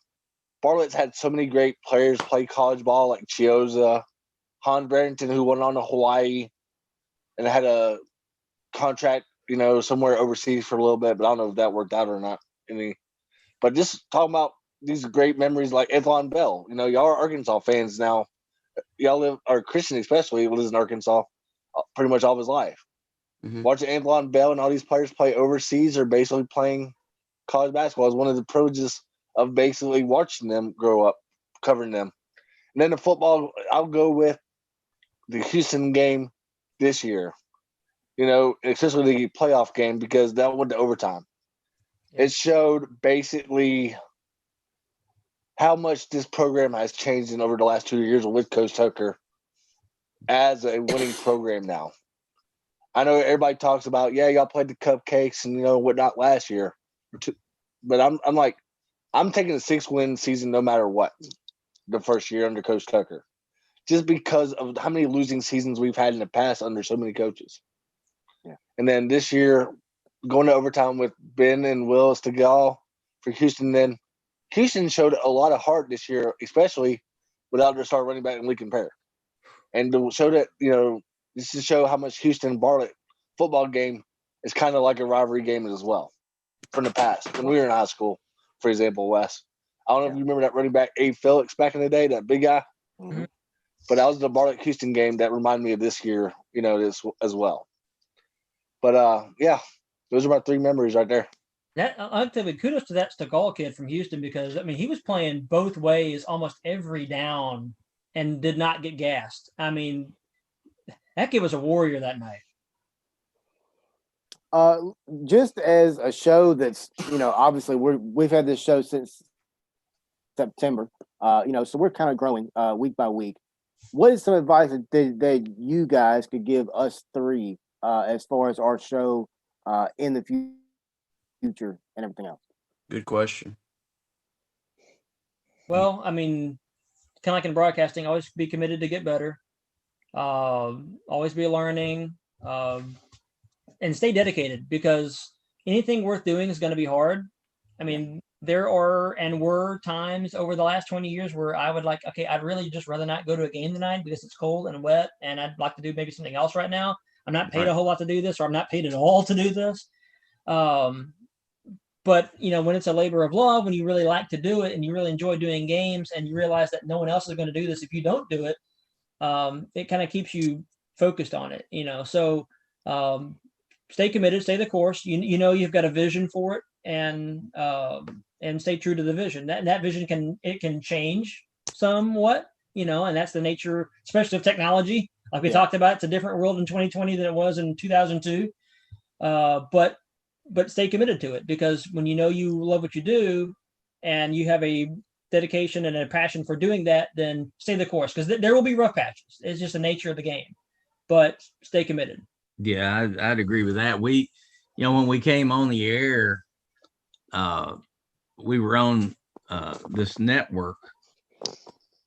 Bartlett's had so many great players play college ball, like Chiosa, Han Barrington, who went on to Hawaii and had a contract, somewhere overseas for a little bit, but I don't know if that worked out or not. But just talking about these great memories like Antoine Bell. Y'all are Arkansas fans now. Y'all Christian especially lives in Arkansas pretty much all of his life. Mm-hmm. Watching Antoine Bell and all these players play overseas or basically playing college basketball is one of the privileges of basically watching them grow up, covering them. And then the football, I'll go with the Houston game this year, especially the playoff game, because that went to overtime. It showed basically how much this program has changed in over the last 2 years with Coach Tucker as a winning program now. I know everybody talks about, yeah, y'all played the cupcakes and whatnot last year, but I'm like, I'm taking a 6-win season no matter what. The first year under Coach Tucker, just because of how many losing seasons we've had in the past under so many coaches. Yeah, and then this year going to overtime with Ben and Willis to go for Houston. Then Houston showed a lot of heart this year, especially without their star running back in Lincoln Pear, and to show that just to show how much Houston Bartlett football game is kind of like a rivalry game as well from the past when we were in high school, for example, Wes. I don't know if you remember that running back Abe Phillips back in the day, that big guy. Mm-hmm. But that was the Bartlett Houston game that reminded me of this year, this as well. But yeah, those are my 3 memories right there. That I'll tell you, kudos to that Stegall kid from Houston, because I mean he was playing both ways almost every down and did not get gassed. I mean, that kid was a warrior that night. Just as a show that's obviously we've had this show since September, so we're kind of growing week by week. What is some advice that you guys could give us 3 as far as our show in the future and everything else? Good question. Well, I mean, kind of like in broadcasting, always be committed to get better. Always be learning, and stay dedicated, because anything worth doing is going to be hard. I mean, there are and were times over the last 20 years where I would I'd really just rather not go to a game tonight because it's cold and wet, and I'd like to do maybe something else right now. I'm not paid a whole lot to do this, or I'm not paid at all to do this. But when it's a labor of love, when you really like to do it and you really enjoy doing games, and you realize that no one else is going to do this if you don't do it, it kind of keeps you focused on it. So stay committed, stay the course. You've got a vision for it, and stay true to the vision. That vision can change somewhat, and that's the nature, especially of technology. Like we talked about, it's a different world in 2020 than it was in 2002. But stay committed to it, because when you love what you do and you have a dedication and a passion for doing that, then stay the course, because there will be rough patches. It's just the nature of the game, but stay committed. Yeah, I'd agree with that. We, when we came on the air, we were on this network,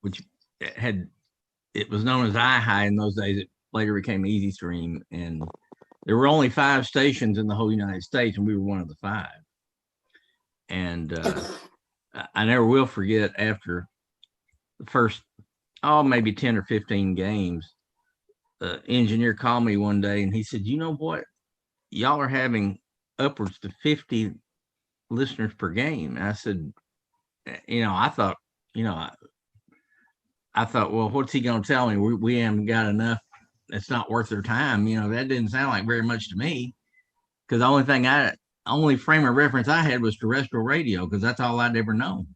which it was known as iHigh in those days. It later became Easy Stream, and there were only 5 stations in the whole United States, and we were one of the 5. And I never will forget, after the first, maybe 10 or 15 games, the engineer called me one day and he said, "You know what? Y'all are having upwards to 50 listeners per game." And I said, I thought, well, what's he going to tell me? We haven't got enough. It's not worth their time. That didn't sound like very much to me, because the only frame of reference I had was terrestrial radio, because that's all I'd ever known.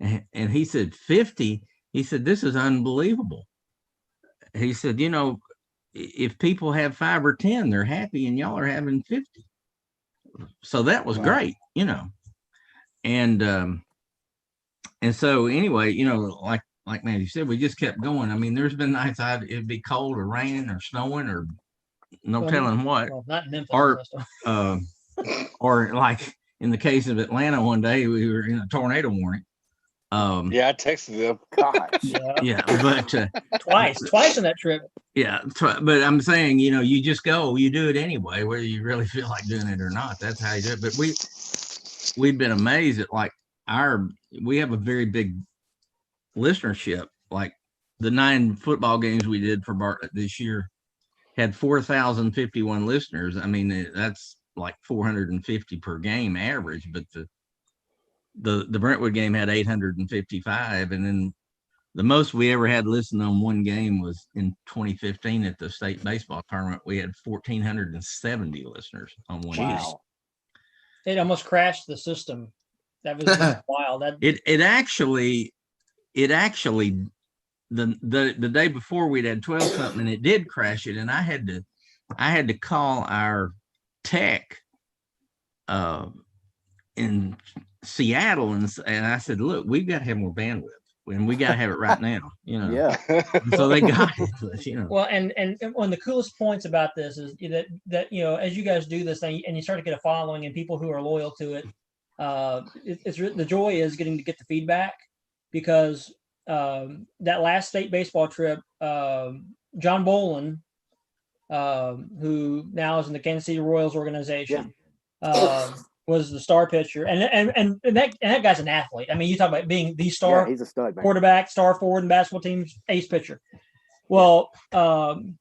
And he said, 50? He said, "This is unbelievable." He said, if people have 5 or 10, they're happy, and y'all are having 50. So that was great, And so anyway, like Mandy said, we just kept going. I mean, there's been nights it'd be cold or raining or snowing or telling what. Well, not in Memphis. Or like in the case of Atlanta one day, we were in a tornado warning. Yeah, I texted them. Gosh. Yeah, but twice in that trip. Yeah, but I'm saying, you just go, you do it anyway, whether you really feel like doing it or not. That's how you do it. But we've been amazed at we have a very big listenership. Like the 9 football games we did for Bartlett this year had 4,051 listeners. I mean, that's like 450 per game average, but the Brentwood game had 855, and then the most we ever had listened on one game was in 2015 at the state baseball tournament. We had 1,470 listeners on one game. It almost crashed the system. That was wild. It actually the day before we'd had 12 something, and it did crash it, and I had to call our tech in Seattle, and I said, look, we've got to have more bandwidth, and we got to have it right now, Yeah. And so they got it, Well, and one of the coolest points about this is that as you guys do this thing and you start to get a following and people who are loyal to it, it's the joy is getting to get the feedback, because that last state baseball trip, John Bolin, who now is in the Kansas City Royals organization, was the star pitcher, and that guy's an athlete. I mean, you talk about being the star, he's a stud, man. Quarterback, star forward in basketball team's ace pitcher. Well,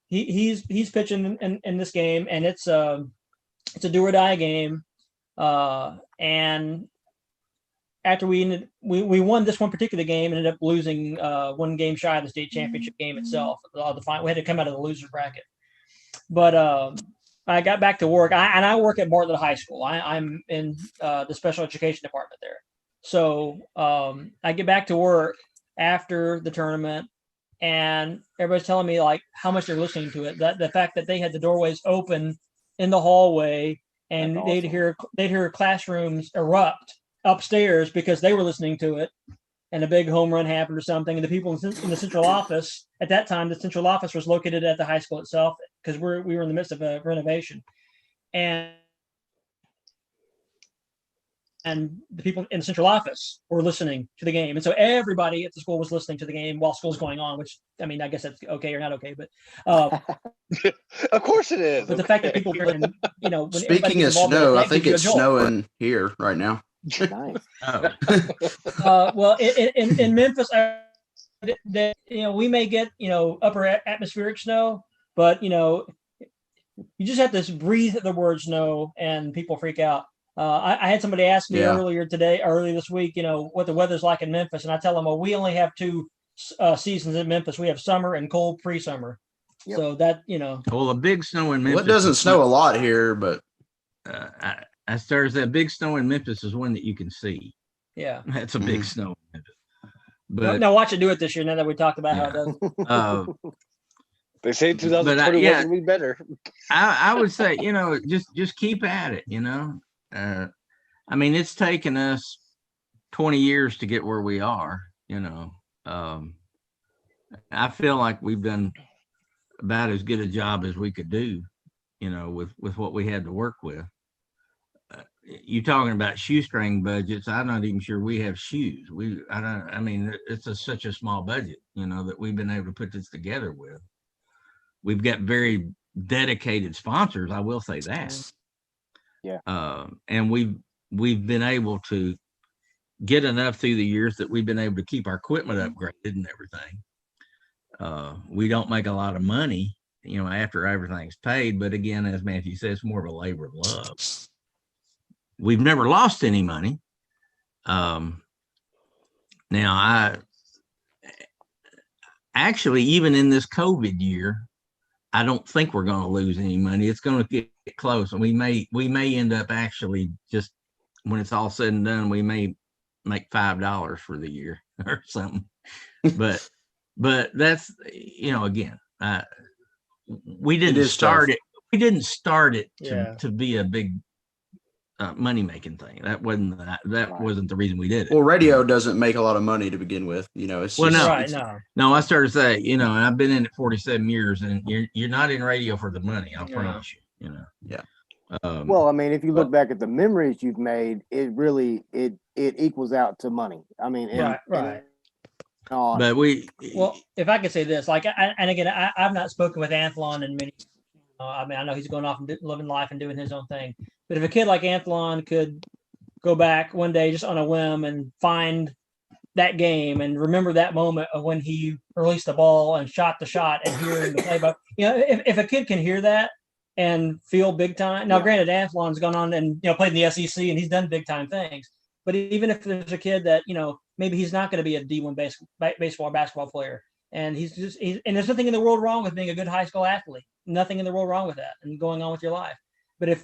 he's pitching in this game, and it's a do or die game. And after we won this one particular game, ended up losing one game shy of the state championship game itself. We had to come out of the loser bracket. But I got back to work. I work at Bartlett High School. I'm in the special education department there. So I get back to work after the tournament, and everybody's telling me like how much they're listening to it. That the fact that they had the doorways open in the hallway, and they'd hear classrooms erupt upstairs because they were listening to it, and a big home run happened or something. And the people in the central office at that time, the central office was located at the high school itself, because we were in the midst of a renovation, and the people in the central office were listening to the game. And so everybody at the school was listening to the game while school's going on, which, I mean, I guess that's okay or not okay, but of course it is. But the fact that people, when speaking of snow, I think it's snowing here right now. Nice. Well, in Memphis, we may get upper atmospheric snow, but you just have to breathe the word snow, and people freak out. I had somebody ask me earlier this week, what the weather's like in Memphis, and I tell them, well, we only have two seasons in Memphis. We have summer and cold pre-summer. Yep. So that Well, a big snow in Memphis. Well, it doesn't snow a lot here, but I started that big snow in Memphis is one that you can see. Yeah, that's a big snow in Memphis. But now watch it do it this year. Now that we talked about how it does. They say 2020 wasn't be better. I would say just keep at it. I mean, it's taken us 20 years to get where we are. I feel like we've done about as good a job as we could do. With what we had to work with. You talking about shoestring budgets? I'm not even sure we have shoes. I mean, it's such a small budget, that we've been able to put this together with. We've got very dedicated sponsors. I will say that. Yeah. And we've been able to get enough through the years that we've been able to keep our equipment upgraded and everything. We don't make a lot of money, after everything's paid. But again, as Matthew says, it's more of a labor of love. We've never lost any money. Now, I actually, even in this COVID year, I don't think we're going to lose any money. It's going to get close, and we may end up actually, just when it's all said and done, we may make $5 for the year or something. But that's again, we didn't start it. We didn't start it to be a big money making thing. That wasn't the reason we did it. Well, radio doesn't make a lot of money to begin with. It's no. I started saying, I've been in it 47 years, and you're not in radio for the money. I promise you. Yeah. Well, I mean, if you look back at the memories you've made, it really it equals out to money. I mean, right. But if I could say this, like, I've not spoken with Anthlon in many. I mean, I know he's going off and living life and doing his own thing. But if a kid like Anthlon could go back one day just on a whim and find that game and remember that moment of when he released the ball and shot the shot and hearing the play by, if a kid can hear that and feel big time. Now, granted, Anthlon's gone on and played in the SEC and he's done big time things. But even if there's a kid that maybe he's not going to be a D1 baseball or basketball player, and and there's nothing in the world wrong with being a good high school athlete. Nothing in the world wrong with that and going on with your life. But if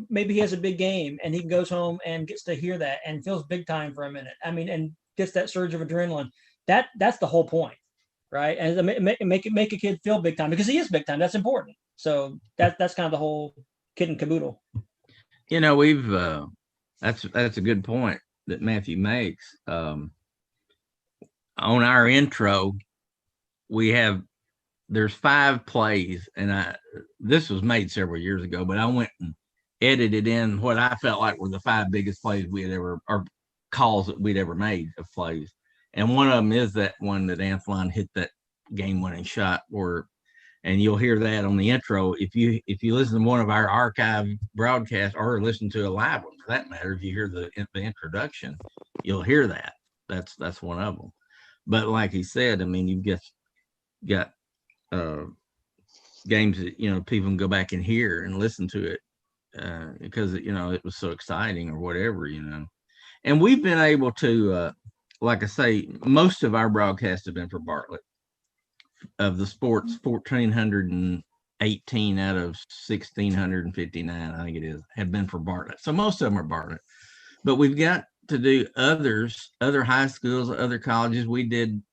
maybe he has a big game and he goes home and gets to hear that and feels big time for a minute. I mean, and gets that surge of adrenaline. That's the whole point, right? And make a kid feel big time, because he is big time. That's important. So that's kind of the whole kit and caboodle. That's a good point that Matthew makes. On our intro, there's 5 plays, and this was made several years ago, but I went and edited in what I felt like were the 5 biggest plays or calls that we'd ever made of plays. And one of them is that one that Anthony hit that game-winning shot, and you'll hear that on the intro. If you listen to one of our archive broadcasts or listen to a live one, for that matter, if you hear the introduction, you'll hear that. That's one of them. But like he said, I mean, you've got games that people can go back and hear and listen to it because it was so exciting or whatever. And we've been able to, like I say, most of our broadcasts have been for Bartlett. Of the sports, 1,418 out of 1,659, I think it is, have been for Bartlett. So most of them are Bartlett. But we've got to do other high schools, other colleges. We did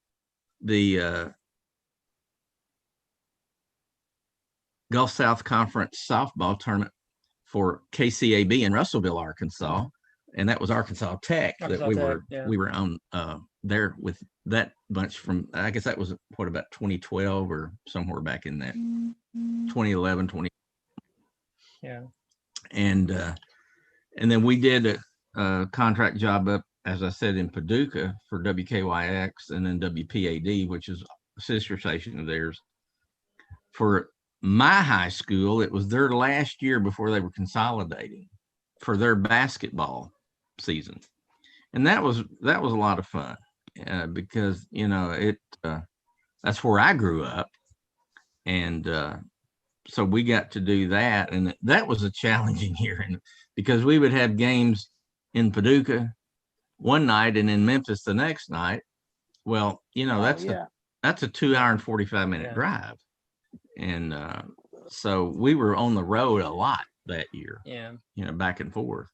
the Gulf South Conference softball tournament for KCAB in Russellville, Arkansas. And that was Arkansas Tech that we were on there with that bunch from, I guess that was about 2012 or somewhere back in that 2011, 20. Yeah. And then we did a contract job up, as I said, in Paducah for WKYX and then WPAD, which is a sister station of theirs. For my high school, it was their last year before they were consolidating for their basketball season, and that was a lot of fun because that's where I grew up, and so we got to do that, and that was a challenging year, and because we would have games in Paducah one night and in Memphis the next night. Well, that's a 2-hour and 45-minute drive, and so we were on the road a lot that year. Back and forth.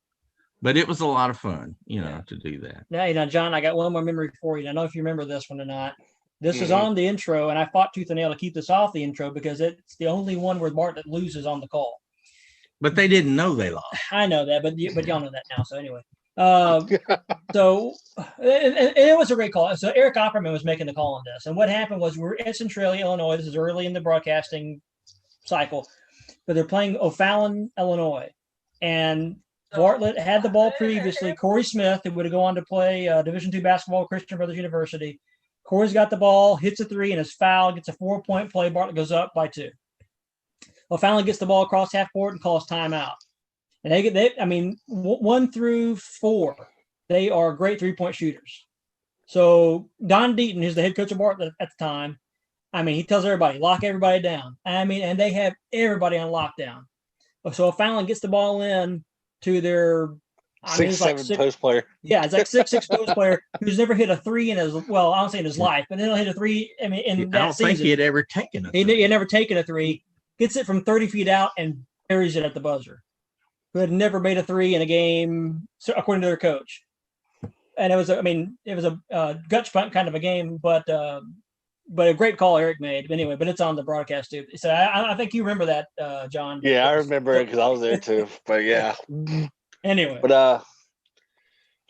But it was a lot of fun, to do that. Now, John, I got one more memory for you. I don't know if you remember this one or not. This is on the intro, and I fought tooth and nail to keep this off the intro because it's the only one where Bartlett loses on the call. But they didn't know they lost. I know that, but y'all know that now. So anyway, so it was a great call. So Eric Opperman was making the call on this, and what happened was we're at Centralia, Illinois. This is early in the broadcasting cycle, but they're playing O'Fallon, Illinois, and Bartlett had the ball previously. Corey Smith, who would have gone on to play Division II basketball at Christian Brothers University. Corey's got the ball, hits a 3, and is fouled, gets a 4-point play. Bartlett goes up by 2. O'Fallon gets the ball across half court and calls timeout. And 1 through 4, they are great 3-point shooters. So Don Deaton, who's the head coach of Bartlett at the time, he tells everybody, lock everybody down. And they have everybody on lockdown. So O'Fallon gets the ball in to their 6'7" post player. Yeah, it's like 6'6" post player who's never hit a 3 in his, well, I don't say in his life, but then he'll hit a 3. In that season. I don't think he had ever taken a 3. He had never taken a 3. Gets it from 30 feet out and buries it at the buzzer. Who had never made a 3 in a game, according to their coach. And it was a gut punch kind of a game, but a great call Eric made. Anyway, but it's on the broadcast too. So I think you remember that, John. Yeah, I remember it because I was there too. But yeah. Anyway. But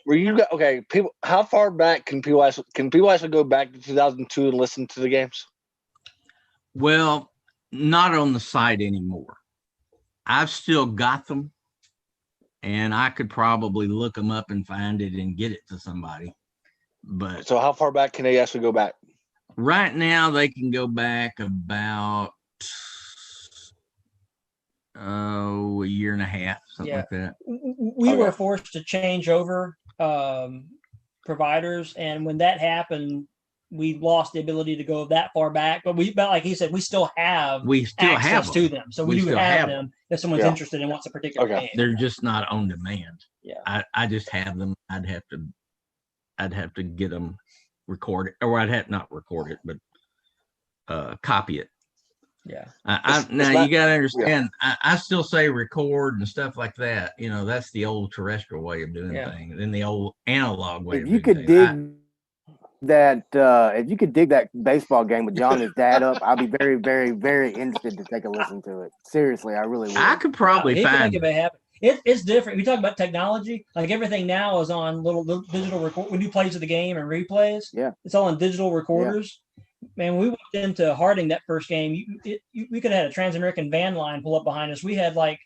were you okay? People, how far back can people actually go back to 2002 and listen to the games? Well, not on the site anymore. I've still got them, and I could probably look them up and find it and get it to somebody. But so, how far back can they actually go back? Right now, they can go back about a year and a half, something like that. We were forced to change over providers, and when that happened, we lost the ability to go that far back. But like he said, we still have access to them, so we do have them if someone's interested in what's a particular game. They're just not on demand. Yeah, I just have them. I'd have to get them recorded, or I'd have not record it, but copy it. Yeah. Now you got to understand. I still say record and stuff like that. That's the old terrestrial way of doing things, and the old analog way. If you could dig that baseball game with John and his dad up, I'd be very, very, very interested to take a listen to it. Seriously, I really would. I could probably find. it's different. We talk about technology, like everything now is on little digital record. We do plays of the game and replays. Yeah, it's all on digital recorders. Man, we walked into Harding that first game. We could have had a Trans-American van line pull up behind us. We had like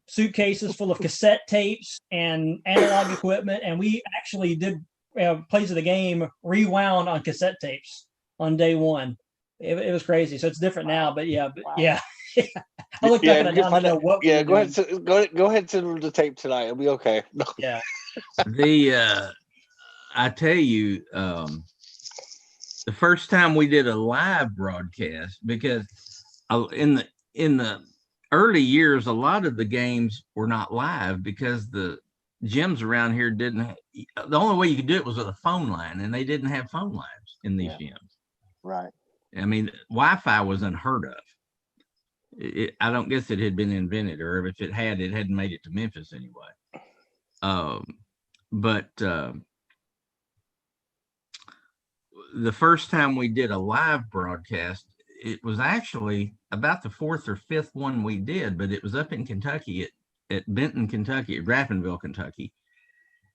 suitcases full of cassette tapes and analog equipment, and we actually did plays of the game rewound on cassette tapes on day one. It was crazy. So it's different now, but yeah. I looked up and I didn't know what. Yeah, go ahead, send the tape tonight. It'll be okay. Yeah. I tell you, the first time we did a live broadcast, because in the early years, a lot of the games were not live because the gyms around here didn't. The only way you could do it was with a phone line, and they didn't have phone lines in these gyms. Right. I mean, Wi-Fi was unheard of. I don't guess it had been invented, or if it hadn't made it to Memphis anyway. But the first time we did a live broadcast, it was actually about the fourth or fifth one we did, but it was up in Kentucky at Benton, Kentucky, at Graftonville, Kentucky.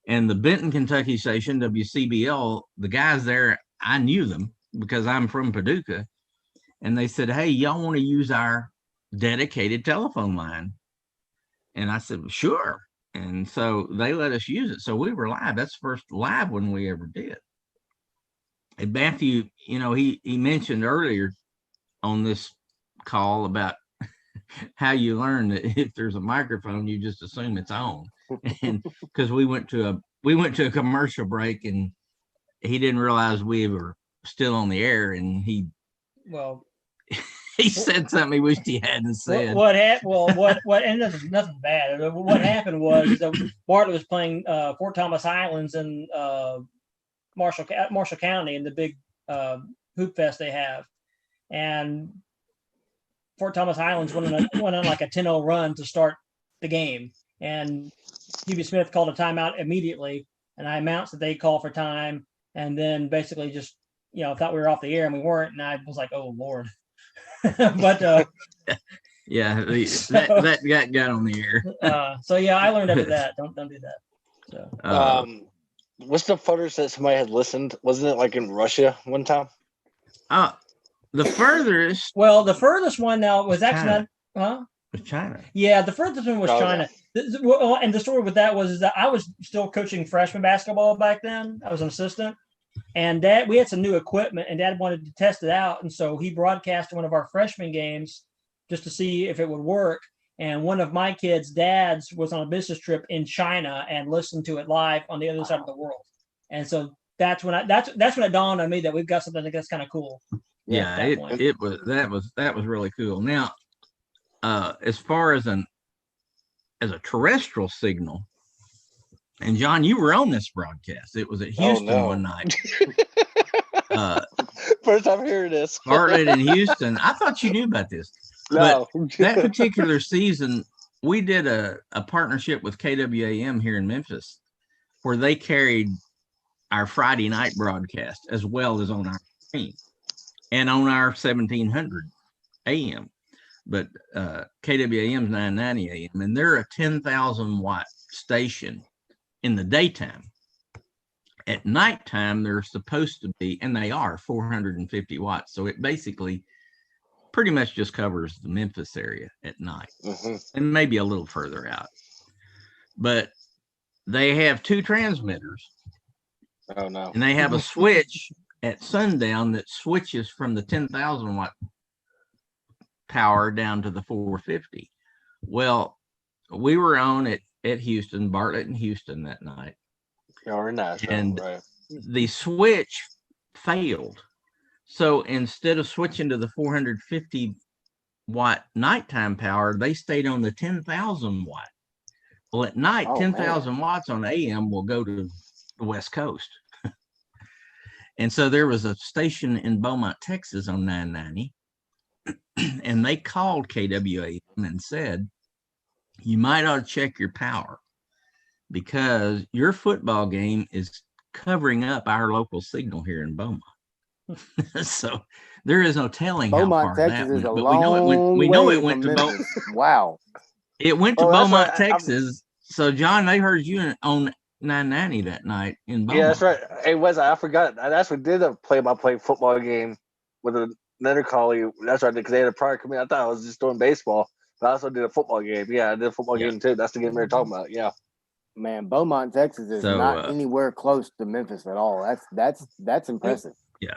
And the Benton, Kentucky station, WCBL, the guys there, I knew them because I'm from Paducah. And they said, hey, y'all want to use our dedicated telephone line? And I said, sure. And so they let us use it. So we were live. That's the first live one we ever did. And Matthew, he mentioned earlier on this call about how you learn that if there's a microphone, you just assume it's on. And because we went to a commercial break, and he didn't realize we were still on the air, and he said something he wished he hadn't said. What and nothing bad. What happened was that Bartlett was playing Fort Thomas Highlands in Marshall County in the big hoop fest they have, and Fort Thomas Highlands went on like a 10-0 run to start the game, and Hubie Smith called a timeout immediately, and I announced that they call for time, and then basically just thought we were off the air, and we weren't, and I was like, oh Lord. But that got on the air. So yeah, I learned after that. Don't do that. So what's the furthest that somebody had listened? Wasn't it like in Russia one time? The furthest. Well, the furthest one now was actually was China. Yeah, the furthest one was China. Yeah. And the story with that was that I was still coaching freshman basketball back then. I was an assistant. And we had some new equipment, and Dad wanted to test it out. And so he broadcast one of our freshman games just to see if it would work. And one of my kids' dads was on a business trip in China and listened to it live on the other side of the world. And so that's when it dawned on me that we've got something that's kind of cool. Yeah, that was really cool. Now, as far as a terrestrial signal, and John, you were on this broadcast. It was at Houston one night. First time hearing this. Bartlett in Houston. I thought you knew about this. No. But that particular season, we did a partnership with KWAM here in Memphis, where they carried our Friday night broadcast as well as on our screen and on our 1700 AM. But KWAM's 990 AM, and they're a 10,000 watt station in the daytime. At nighttime, they're supposed to be, and they are 450 watts. So it basically pretty much just covers the Memphis area at night, and maybe a little further out. But they have two transmitters. Oh no! And they have a switch at sundown that switches from the 10,000 watt power down to the 450. Well, we were on at Houston, Bartlett in Houston that night. Or Nashville, and right. The switch failed. So instead of switching to the 450 watt nighttime power, they stayed on the 10,000 watt. Well, at night, 10,000 watts on AM will go to the West Coast. And so there was a station in Beaumont, Texas on 990, and they called KWAM and said, you might ought to check your power because your football game is covering up our local signal here in Beaumont. So there is no telling Beaumont, how far Texas that is went, a but we know it went to Beaumont. Wow. It went to Oh, that's Beaumont, right. Texas. So, John, they heard you on 990 that night in Beaumont. Yeah, that's right. Hey, Wes, I forgot. I actually did a play-by-play football game with another colleague. That's right, because they had a prior committee. I thought I was just doing baseball, but I also did a football game. Yeah, I did a football game too. That's the game we were talking about. Yeah. Man, Beaumont, Texas is not anywhere close to Memphis at all. That's impressive. Yeah.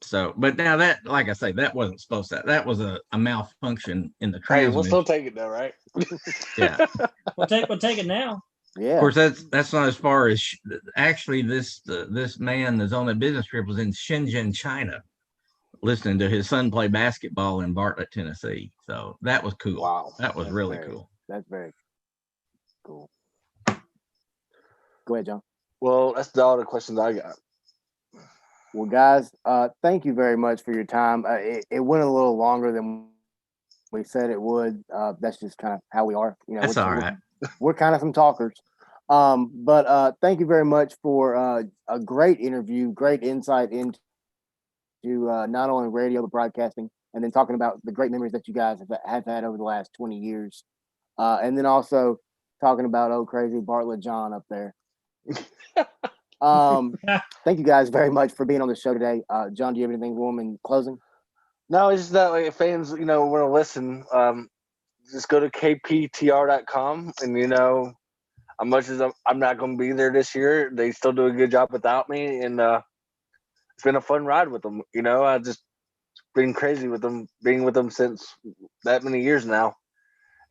So, but now that, like I say, that wasn't supposed to. That was a malfunction in the transmission. Hey, we'll still take it though, right? Yeah. We'll take it now. Yeah. Of course, that's not as far as actually this man that's on that business trip was in Shenzhen, China, listening to his son play basketball in Bartlett, Tennessee. So that was cool. Wow, that was really cool. That's very cool. Go ahead, John. Well, that's all the questions I got. Well, guys, thank you very much for your time. It went a little longer than we said it would. That's just kind of how we are. You know, that's all right. We're kind of some talkers. But thank you very much for a great interview, great insight into not only radio but broadcasting, and then talking about the great memories that you guys have had over the last 20 years, and then also talking about crazy Bartlett John up there. Thank you guys very much for being on the show today. John, do you have anything for them in closing? No, it's just that like if fans, want to listen, just go to kptr.com, and as much as I'm not going to be there this year, they still do a good job without me, and it's been a fun ride with them. I just been crazy with them, being with them since that many years now.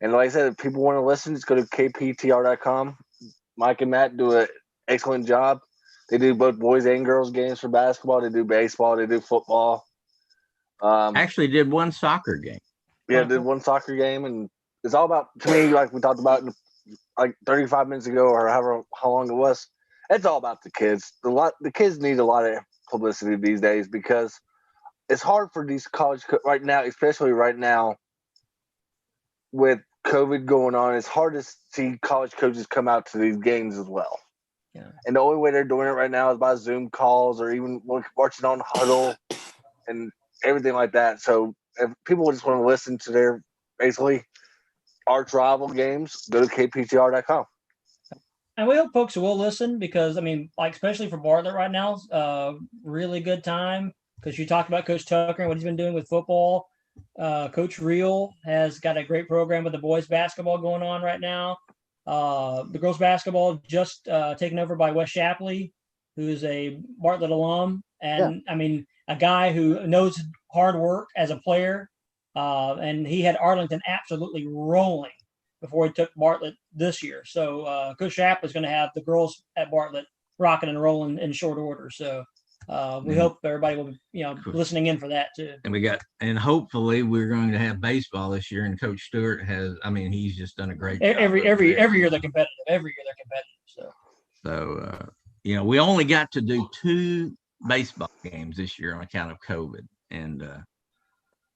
And like I said, if people want to listen, just go to kptr.com. Mike and Matt do an excellent job. They do both boys and girls games for basketball. They do baseball. They do football. Actually did one soccer game. Yeah, did one soccer game. And it's all about, to me, like we talked about like 35 minutes ago or how long it was, it's all about the kids. The kids need a lot of publicity these days because it's hard for these college right now, especially right now with COVID going on. It's hard to see college coaches come out to these games as well. Yeah. And the only way they're doing it right now is by Zoom calls or even watching on Huddle and everything like that. So if people just want to listen to their basically arch rival games, go to kptr.com. And we hope folks will listen because, especially for Bartlett right now, really good time because you talked about Coach Tucker and what he's been doing with football. Coach Reel has got a great program with the boys basketball going on right now. The girls basketball just taken over by Wes Shapley, who's a Bartlett alum. And a guy who knows hard work as a player. And he had Arlington absolutely rolling before he took Bartlett this year. So Coach Shapley is going to have the girls at Bartlett rocking and rolling in short order. So we hope everybody will be, cool. Listening in for that too. And hopefully we're going to have baseball this year. And Coach Stewart he's just done a great job. Every year they're competitive. So we only got to do 2 baseball games this year on account of COVID. And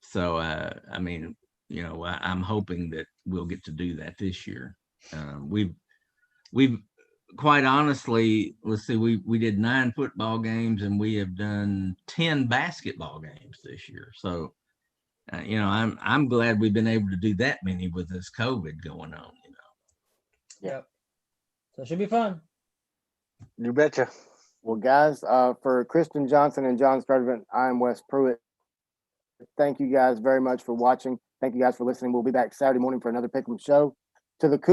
so, I'm hoping that we'll get to do that this year. We've quite honestly, let's see, we did 9 football games and we have done 10 basketball games this year. So, I'm glad we've been able to do that many with this COVID going on, Yep. So it should be fun. You betcha. Well, guys, for Kristen Johnson and John Sturdivant, I'm Wes Pruitt. Thank you guys very much for watching. Thank you guys for listening. We'll be back Saturday morning for another Pick'em show. To the Coop